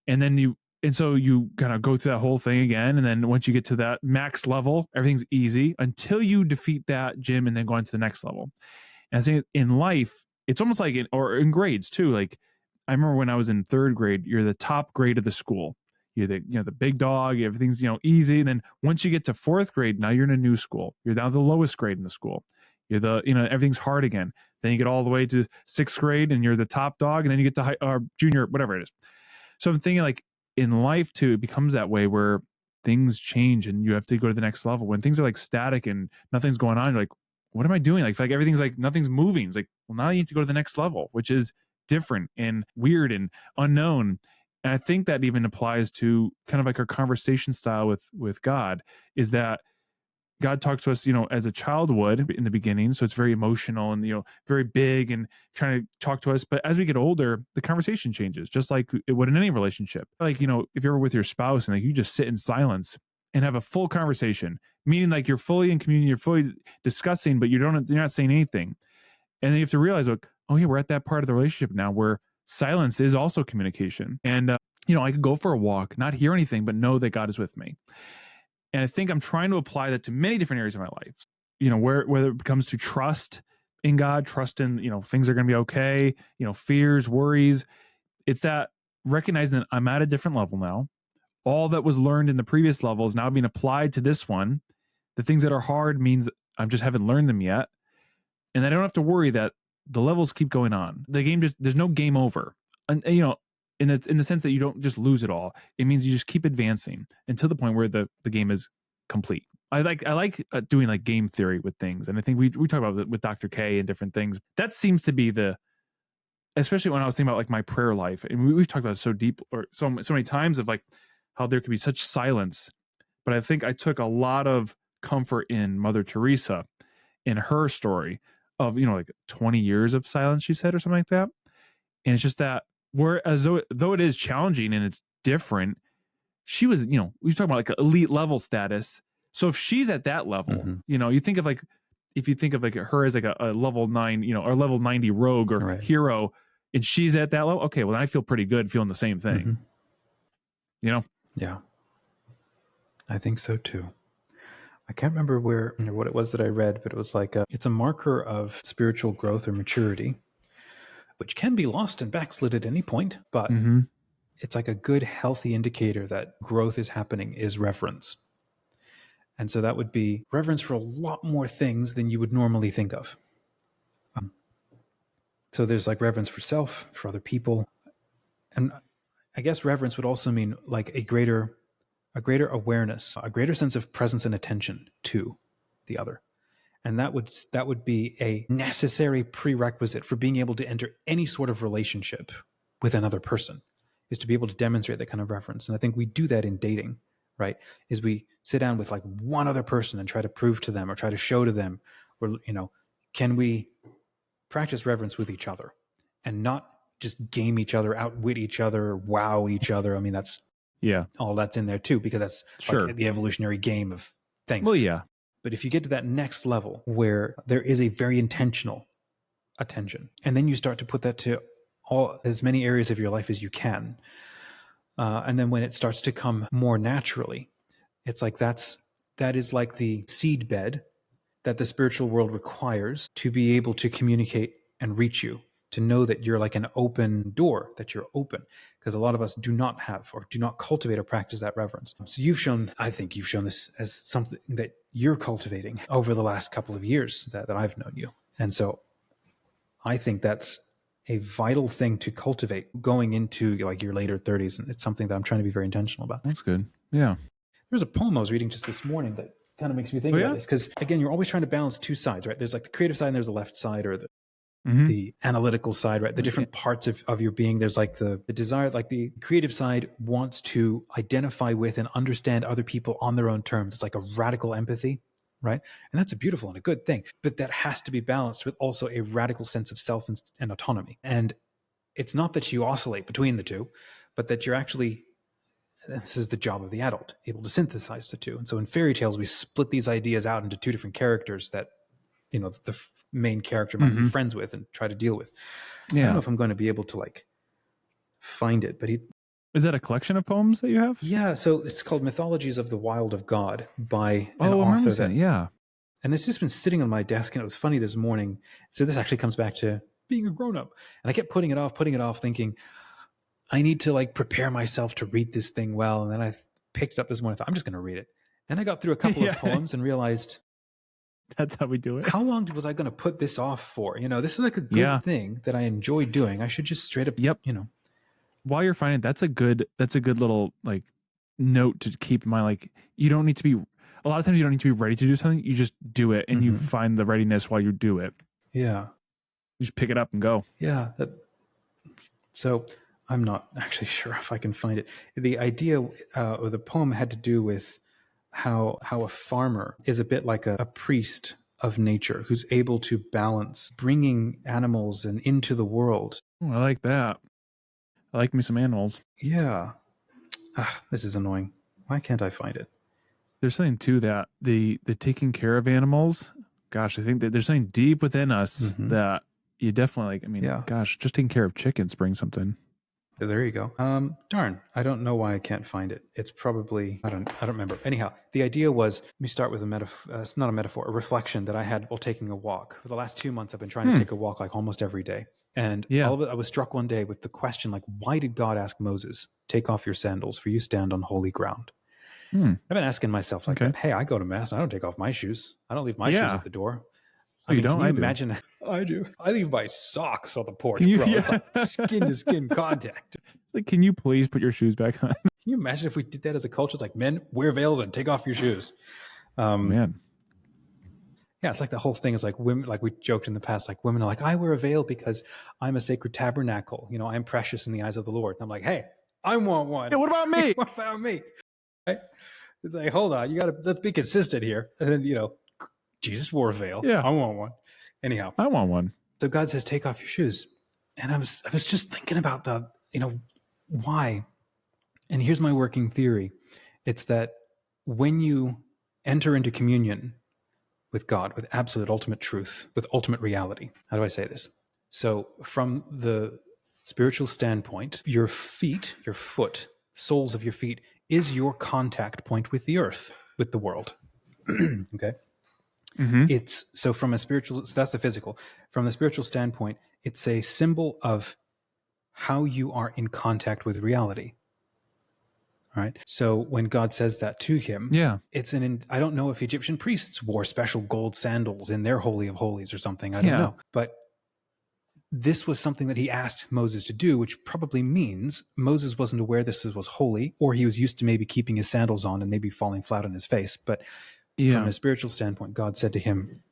And so you kind of go through that whole thing again. And then once you get to that max level, everything's easy until you defeat that gym and then go on to the next level. And I think in life, it's almost like in grades too. Like I remember when I was in 3rd grade, you're the top grade of the school. You're the big dog, everything's, easy. And then once you get to 4th grade, now you're in a new school. You're now the lowest grade in the school. You're everything's hard again. Then you get all the way to 6th grade and you're the top dog. And then you get to junior, whatever it is. So I'm thinking like in life too, it becomes that way where things change and you have to go to the next level. When things are like static and nothing's going on, you're like, what am I doing? Like everything's like nothing's moving. It's like, well, now you need to go to the next level, which is different and weird and unknown. And I think that even applies to kind of like our conversation style with God, is that God talks to us, as a child would in the beginning. So it's very emotional and, very big and trying to talk to us. But as we get older, the conversation changes, just like it would in any relationship. Like, if you're with your spouse and like you just sit in silence and have a full conversation, meaning like you're fully in communion, you're fully discussing, but you're not saying anything. And then you have to realize, like, oh yeah, we're at that part of the relationship now where silence is also communication. And, I could go for a walk, not hear anything, but know that God is with me. And I think I'm trying to apply that to many different areas of my life, whether it comes to trust in God, trust in, things are going to be okay, fears, worries. It's that recognizing that I'm at a different level now. All that was learned in the previous level is now being applied to this one. The things that are hard means I just haven't learned them yet. And I don't have to worry that the levels keep going on. The game there's no game over. And in the sense that you don't just lose it all. It means you just keep advancing until the point where the game is complete. I like doing like game theory with things, and I think we talk about it with Dr. K and different things. That seems to be especially when I was thinking about like my prayer life, and we've talked about it so deep or so many times of like how there could be such silence. But I think I took a lot of comfort in Mother Teresa, in her story of like 20 years of silence, she said, or something like that. And it's just that, whereas though it is challenging and it's different, she was, we talk about like elite level status. So if she's at that level, you think of like, if you think of like her as like a level 9, or level 90 rogue or hero, and she's at that level, okay, well, I feel pretty good feeling the same thing. Yeah, I think so too. I can't remember what it was that I read, but it was like it's a marker of spiritual growth or maturity, which can be lost and backslid at any point, but it's like a good, healthy indicator that growth is happening is reverence. And so that would be reverence for a lot more things than you would normally think of. So there's like reverence for self, for other people. And I guess reverence would also mean like a greater awareness, a greater sense of presence and attention to the other. And that would be a necessary prerequisite for being able to enter any sort of relationship with another person, is to be able to demonstrate that kind of reverence. And I think we do that in dating, right? Is we sit down with like one other person and try to prove to them or try to show to them, or, can we practice reverence with each other and not just game each other, outwit each other, wow each other. I mean, that's all that's in there too, because that's like the evolutionary game of things. Well, yeah. But if you get to that next level where there is a very intentional attention, and then you start to put that to as many areas of your life as you can, and then when it starts to come more naturally, it's like that is like the seed bed that the spiritual world requires to be able to communicate and reach you, to know that you're like an open door, that you're open, because a lot of us do not have or do not cultivate or practice that reverence. So I think you've shown this as something that you're cultivating over the last couple of years that I've known you. And so I think that's a vital thing to cultivate going into like your later 30s. And it's something that I'm trying to be very intentional about. That's good. Yeah. There's a poem I was reading just this morning that kind of makes me think about this, because again, you're always trying to balance two sides, right? There's like the creative side and there's the left side, or the analytical side, right? The different parts of your being. There's like the desire, like the creative side wants to identify with and understand other people on their own terms. It's like a radical empathy, right? And that's a beautiful and a good thing, but that has to be balanced with also a radical sense of self and autonomy. And it's not that you oscillate between the two, but that you're actually, this is the job of the adult, able to synthesize the two. And so in fairy tales, we split these ideas out into two different characters that, the main character might be friends with and try to deal with. I don't know if I'm going to be able to like find it, but is that a collection of poems that you have? Yeah. So it's called Mythologies of the Wild of God by an author. And it's just been sitting on my desk, and it was funny this morning. So this actually comes back to being a grown-up, and I kept putting it off, thinking I need to like prepare myself to read this thing well. And then I picked it up this morning and thought, I'm just going to read it. And I got through a couple of poems and realized, that's how we do it. How long was I going to put this off for? This is like a good thing that I enjoy doing. I should just straight up, While you're finding, that's a good little like note to keep in mind. Like, you don't need to be, a lot of times you don't need to be ready to do something. You just do it, and you find the readiness while you do it. Yeah. You just pick it up and go. Yeah. So I'm not actually sure if I can find it. The idea or the poem had to do with how a farmer is a bit like a priest of nature who's able to balance bringing animals and into the world. Oh, I like that. I like me some animals. Yeah. This is annoying. Why can't I find it? There's something to that. The taking care of animals. Gosh, I think that there's something deep within us that you definitely like. I mean, gosh, just taking care of chickens brings something. There you go. Darn, I don't know why I can't find it. It's probably I don't remember. Anyhow, the idea was, let me start with a metaphor. It's not a metaphor, a reflection that I had while taking a walk. For the last 2 months, I've been trying to take a walk like almost every day, and all of it, I was struck one day with the question, like, why did God ask Moses, "Take off your sandals, for you stand on holy ground"? I've been asking myself like that. Hey, I go to mass and I don't take off my shoes. I don't leave my shoes at the door. I mean, can you imagine? I do. I leave my socks on the porch, bro. It's like skin to skin contact. Like, can you please put your shoes back on? Can you imagine if we did that as a culture? It's like, men, wear veils and take off your shoes. Man. Yeah, it's like the whole thing is like women, like we joked in the past, like women are like, I wear a veil because I'm a sacred tabernacle. You know, I'm precious in the eyes of the Lord. And I'm like, hey, I want one. Yeah, what about me? What about me? Right? It's like, hold on, let's be consistent here. And then, Jesus wore a veil. Yeah. I want one. Anyhow. I want one. So God says, take off your shoes. And I was just thinking about why. And here's my working theory. It's that when you enter into communion with God, with absolute ultimate truth, with ultimate reality, how do I say this? So from the spiritual standpoint, your foot, soles of your feet, is your contact point with the earth, with the world. Okay. It's so from a spiritual, so that's the physical. From the spiritual standpoint, it's a symbol of how you are in contact with reality. All right. So when God says that to him, it's I don't know if Egyptian priests wore special gold sandals in their Holy of Holies or something. I don't know. But this was something that he asked Moses to do, which probably means Moses wasn't aware this was holy, or he was used to maybe keeping his sandals on and maybe falling flat on his face. But from a spiritual standpoint, God said to him,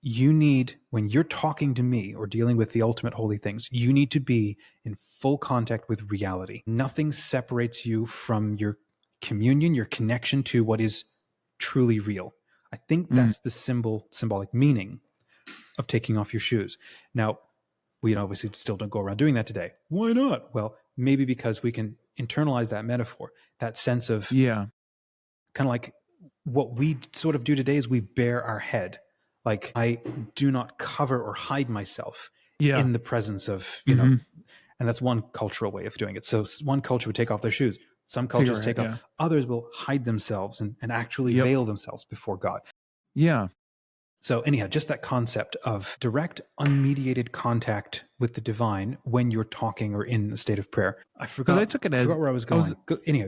you need, when you're talking to me or dealing with the ultimate holy things, you need to be in full contact with reality. Nothing separates you from your communion, your connection to what is truly real. I think that's the symbolic meaning of taking off your shoes. Now, we obviously still don't go around doing that today. Why not? Well, maybe because we can internalize that metaphor, that sense of kind of like what we sort of do today is we bare our head. Like, I do not cover or hide myself in the presence of, and that's one cultural way of doing it. So one culture would take off their shoes. Some cultures take off. Others will hide themselves and actually veil themselves before God. Yeah. So anyhow, just that concept of direct, unmediated contact with the divine when you're talking or in a state of prayer. I forgot. I took it as where I was going. Anyhow,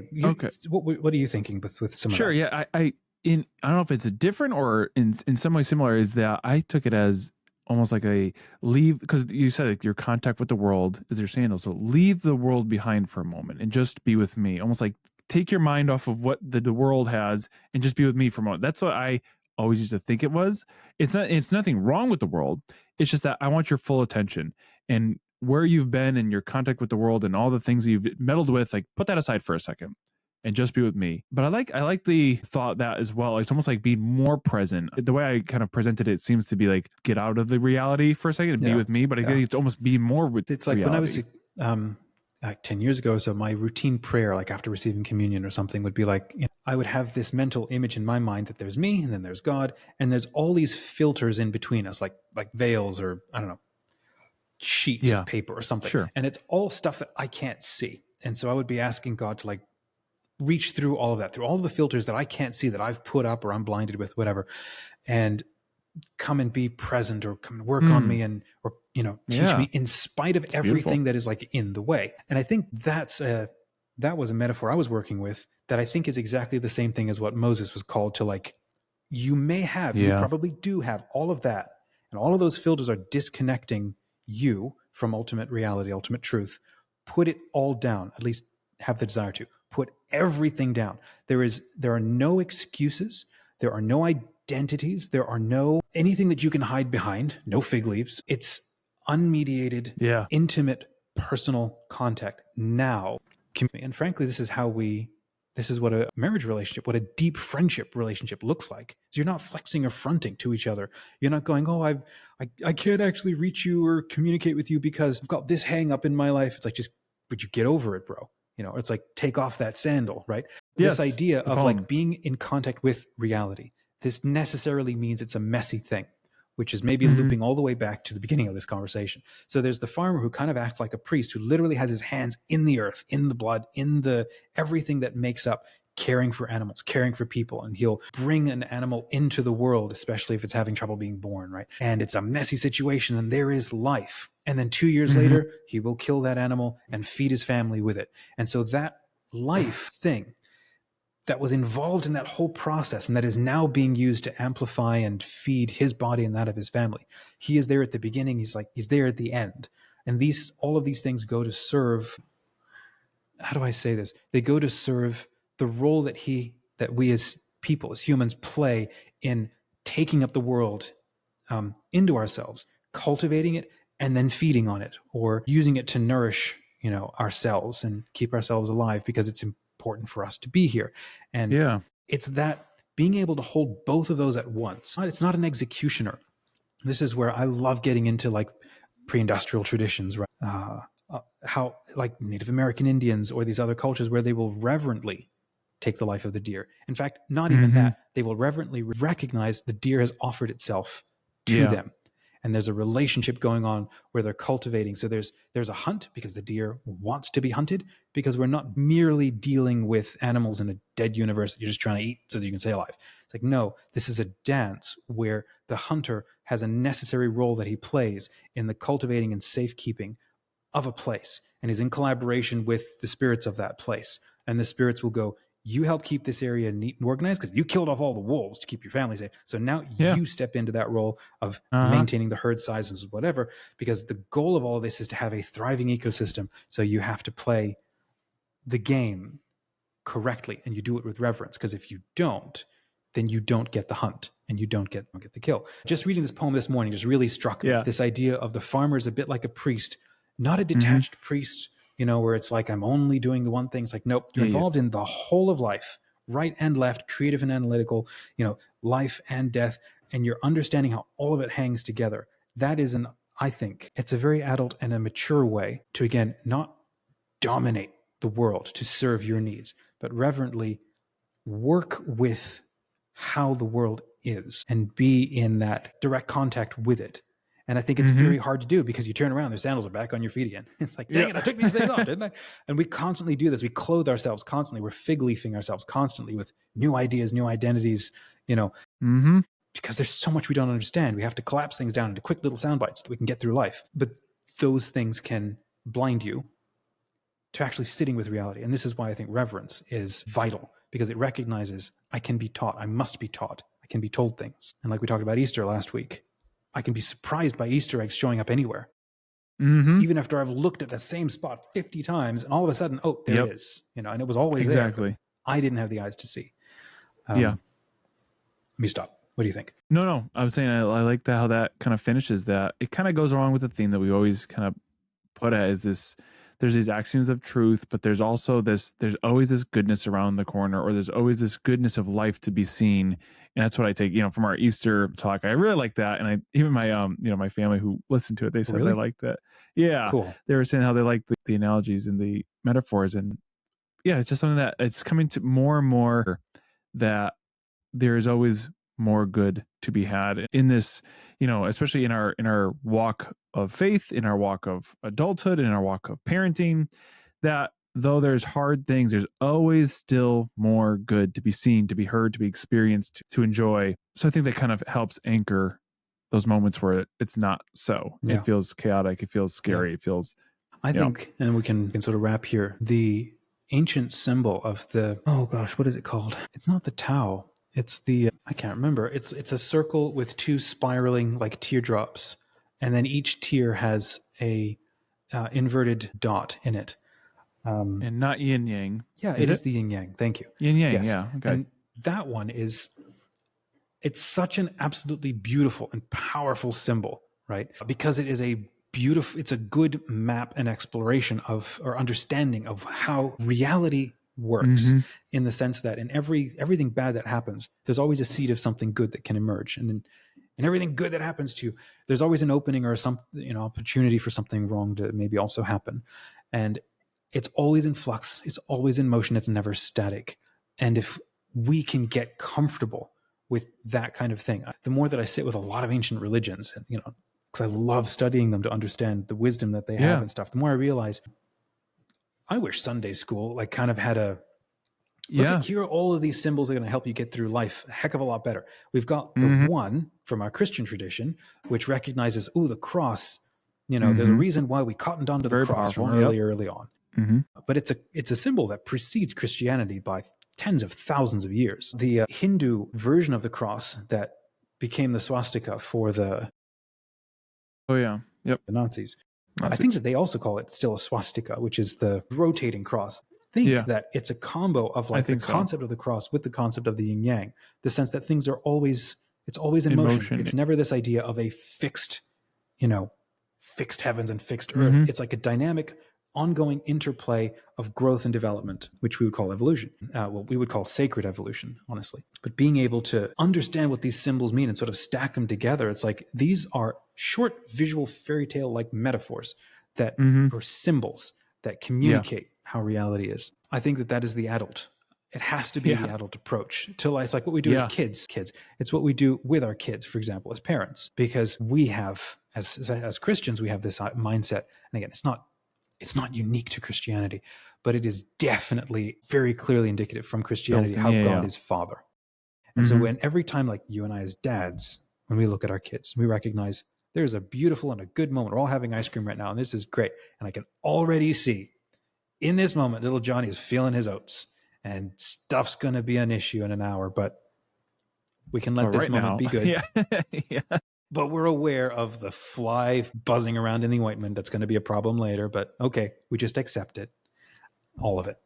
what are you thinking with some of that? Sure. Yeah. I don't know if it's a different or in some way similar, is that I took it as almost like a leave, because you said like your contact with the world is your sandals. So leave the world behind for a moment and just be with me. Almost like take your mind off of what the world has and just be with me for a moment. That's what I always used to think it was. It's nothing wrong with the world. It's just that I want your full attention, and where you've been and your contact with the world and all the things that you've meddled with, like put that aside for a second and just be with me. But I like the thought that as well. It's almost like be more present. The way I kind of presented it seems to be like get out of the reality for a second and be with me. But I think it's almost be more with it's like reality. When I was like 10 years ago, so my routine prayer, like after receiving communion or something, would be like, I would have this mental image in my mind that there's me and then there's God, and there's all these filters in between us, like veils or I don't know, sheets of paper or something. Sure. And it's all stuff that I can't see. And so I would be asking God to like reach through all of that, through all of the filters that I can't see, that I've put up or I'm blinded with, whatever, and come and be present or come and work on me and, or, teach me in spite of everything that is like in the way. And I think that was a metaphor I was working with that I think is exactly the same thing as what Moses was called to. Like, you probably do have all of that. And all of those filters are disconnecting you from ultimate reality, ultimate truth. Put it all down, at least have the desire to put everything down. There are no excuses. There are no identities. There are no anything that you can hide behind. No fig leaves. It's unmediated, intimate, personal contact. Now, and frankly, this is what a marriage relationship, what a deep friendship relationship looks like. So you're not flexing or fronting to each other. You're not going, oh, I can't actually reach you or communicate with you because I've got this hang up in my life. It's like, just, would you get over it, bro? You know, it's like, take off that sandal, right? Yes, this idea of like being in contact with reality. This necessarily means it's a messy thing, which is maybe looping all the way back to the beginning of this conversation. So there's the farmer who kind of acts like a priest, who literally has his hands in the earth, in the blood, in the everything that makes up caring for animals, caring for people. And he'll bring an animal into the world, especially if it's having trouble being born, right? And it's a messy situation, and there is life. And then 2 years later, he will kill that animal and feed his family with it. And so that life thing that was involved in that whole process and that is now being used to amplify and feed his body and that of his family. He is there at the beginning. He's there at the end. And all of these things go to serve, how do I say this? They go to serve the role that we as people, as humans, play in taking up the world into ourselves, cultivating it, and then feeding on it, or using it to nourish, ourselves and keep ourselves alive, because it's important for us to be here. And it's that being able to hold both of those at once. It's not an executioner. This is where I love getting into like pre-industrial traditions, right? How like Native American Indians or these other cultures, where they will reverently take the life of the deer. In fact, not even that. They will reverently recognize the deer has offered itself to them. And there's a relationship going on where they're cultivating. So there's a hunt because the deer wants to be hunted, because we're not merely dealing with animals in a dead universe that you're just trying to eat so that you can stay alive. It's like, no, this is a dance where the hunter has a necessary role that he plays in the cultivating and safekeeping of a place, and is in collaboration with the spirits of that place. And the spirits will go, you help keep this area neat and organized because you killed off all the wolves to keep your family safe. So now you step into that role of maintaining the herd sizes, whatever, because the goal of all of this is to have a thriving ecosystem. So you have to play the game correctly, and you do it with reverence, because if you don't, then you don't get the hunt and you don't get the kill. Just reading this poem this morning just really struck me. This idea of the farmer is a bit like a priest, not a detached priest, where it's like, I'm only doing the one thing. It's like, nope, you're involved in the whole of life, right and left, creative and analytical, life and death, and you're understanding how all of it hangs together. That is I think it's a very adult and a mature way to, again, not dominate the world to serve your needs, but reverently work with how the world is and be in that direct contact with it. And I think it's very hard to do, because you turn around, the sandals are back on your feet again. It's like, dang it, I took these things off, didn't I? And we constantly do this. We clothe ourselves constantly. We're fig leafing ourselves constantly with new ideas, new identities, because there's so much we don't understand. We have to collapse things down into quick little sound bites so that we can get through life. But those things can blind you to actually sitting with reality. And this is why I think reverence is vital, because it recognizes I can be taught. I must be taught. I can be told things. And like we talked about Easter last week, I can be surprised by Easter eggs showing up anywhere. Even after I've looked at the same spot 50 times, and all of a sudden, oh, there it is. And it was always there. I didn't have the eyes to see. Let me stop. What do you think? No. I was saying I like how that kind of finishes that. It kind of goes along with the theme that we always kind of put as this. There's these axioms of truth, but there's also there's always this goodness around the corner, or there's always this goodness of life to be seen. And that's what I take, from our Easter talk. I really like that. And even my, my family who listened to it, they said they liked that. Yeah. Cool. They were saying how they liked the analogies and the metaphors. And it's just something that it's coming to more and more that there is always more good to be had in this, especially in our walk of faith, in our walk of adulthood, in our walk of parenting, that though there's hard things, there's always still more good to be seen, to be heard, to be experienced, to enjoy. So I think that kind of helps anchor those moments where it's not so. It feels chaotic. It feels scary. It feels... I think, and we can sort of wrap here, the ancient symbol of the, oh gosh, what is it called? It's not the Tau. It's the, I can't remember. It's a circle with two spiraling like teardrops. And then each tear has a inverted dot in it. And not yin yang. Yeah, it is the yin yang. Thank you. Yin yang. Yes. Yeah. Okay. And that one it's such an absolutely beautiful and powerful symbol, right? Because it is it's a good map and exploration of, or understanding of, how reality works, in the sense that in everything bad that happens, there's always a seed of something good that can emerge. And in everything good that happens to you, there's always an opening or some, opportunity for something wrong to maybe also happen. And it's always in flux. It's always in motion. It's never static. And if we can get comfortable with that kind of thing, the more that I sit with a lot of ancient religions, and, because I love studying them to understand the wisdom that they have and stuff, the more I realize, I wish Sunday school kind of had a, here are all of these symbols that are going to help you get through life a heck of a lot better. We've got the one from our Christian tradition, which recognizes, the cross, there's a reason why we cottoned onto the cross from early on. But it's a symbol that precedes Christianity by tens of thousands of years. The Hindu version of the cross that became the swastika for the Nazis. I think that they also call it still a swastika, which is the rotating cross. I think that it's a combo of the concept of the cross with the concept of the yin yang, the sense that things are always in motion. It's never this idea of a fixed heavens and fixed earth. It's like a dynamic, ongoing interplay of growth and development, which we would call evolution. We would call sacred evolution, honestly. But being able to understand what these symbols mean and sort of stack them together, it's like these are short visual fairy tale like metaphors that or symbols that communicate how reality is. I think that is the adult. It has to be the adult approach to life. It's like what we do as kids. It's what we do with our kids, for example, as parents, because we have, as Christians, we have this mindset. And again, it's not unique to Christianity, but it is definitely very clearly indicative from Christianity how God is Father. And so every time, like you and I as dads, when we look at our kids, we recognize there's a beautiful and a good moment. We're all having ice cream right now, and this is great. And I can already see in this moment, little Johnny is feeling his oats, and stuff's going to be an issue in an hour, but we can let this moment be good. But we're aware of the fly buzzing around in the ointment. That's going to be a problem later, but okay, we just accept it. All of it.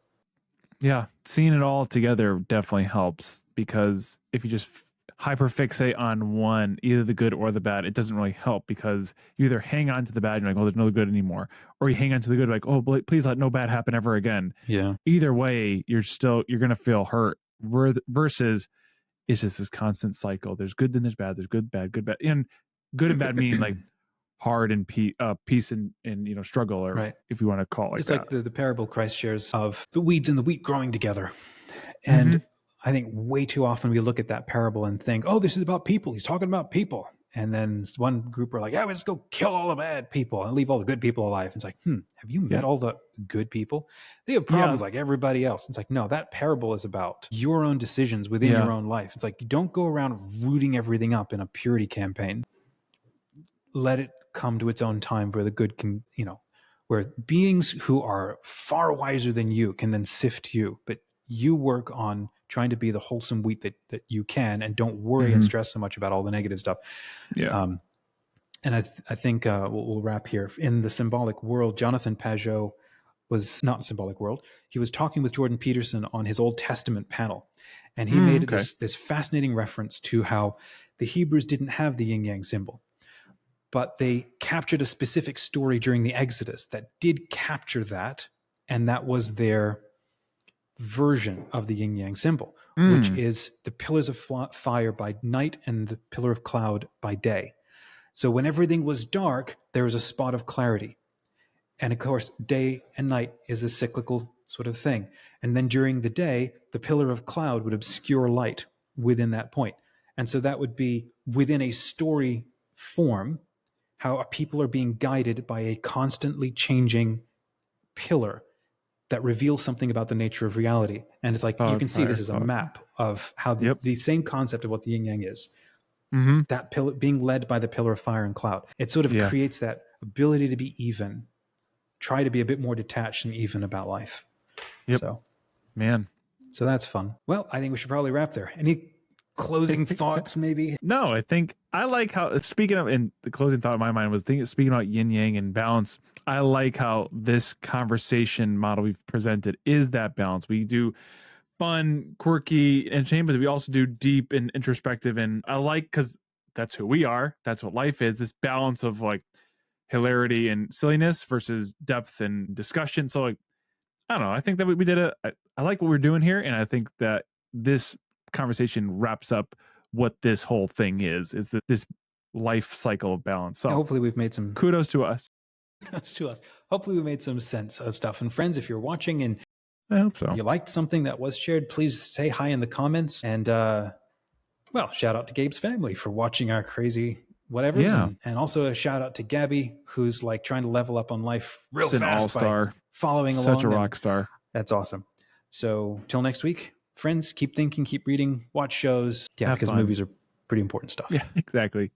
Yeah. Seeing it all together definitely helps, because if you just hyperfixate on one, either the good or the bad, it doesn't really help, because you either hang on to the bad and you're like, oh, there's no good anymore, or you hang on to the good like, oh, please let no bad happen ever again. Yeah. Either way, you're going to feel hurt, versus it's just this constant cycle. There's good, then there's bad. There's good, bad, and good and bad meaning like hard and peace and struggle, or if you want to call it it's like the parable Christ shares of the weeds and the wheat growing together. And I think way too often we look at that parable and think, oh, this is about people. He's talking about people. And then one group are like, yeah, let's go kill all the bad people and leave all the good people alive. It's like, have you met all the good people? They have problems like everybody else. It's like, no, that parable is about your own decisions within your own life. It's like, you don't go around rooting everything up in a purity campaign. Let it come to its own time where the good can, where beings who are far wiser than you can then sift you. But you work on trying to be the wholesome wheat that you can, and don't worry and stress so much about all the negative stuff. Yeah. And I think we'll wrap here. In the symbolic world, Jonathan Pajot was not symbolic world. He was talking with Jordan Peterson on his Old Testament panel, and he made this fascinating reference to how the Hebrews didn't have the yin yang symbol, but they captured a specific story during the Exodus that did capture that, and that was their version of the yin yang symbol, which is the pillars of fire by night and the pillar of cloud by day. So when everything was dark, there was a spot of clarity. And of course, day and night is a cyclical sort of thing. And then during the day, the pillar of cloud would obscure light within that point. And so that would be within a story form, how people are being guided by a constantly changing pillar that reveals something about the nature of reality. And it's like, you can see this is a map of how the same concept of what the yin yang is. That pillar being led by the pillar of fire and cloud. It sort of creates that ability to be even, try to be a bit more detached and even about life. So that's fun. Well, I think we should probably wrap there. Any closing thoughts, maybe? No, I think I like how, speaking of, in the closing thought in my mind was thinking, speaking about yin yang and balance. I like how this conversation model we've presented is that balance. We do fun, quirky, entertaining, but we also do deep and introspective. And I like, because that's who we are. That's what life is. This balance of like hilarity and silliness versus depth and discussion. So like, I don't know. I think that we did I like what we're doing here, and I think that this conversation wraps up what this whole thing is that this life cycle of balance. So hopefully we've made some kudos to us. Hopefully we made some sense of stuff. And friends, if you're watching and I hope so, you liked something that was shared, please say hi in the comments. And well, shout out to Gabe's family for watching our crazy whatevers. Yeah. And also a shout out to Gabby, who's like trying to level up on life real She's fast. An all-star. Following along. Such a rock star. That's awesome. So till next week, friends, keep thinking, keep reading, watch shows. Yeah, because movies are pretty important stuff. Yeah, exactly.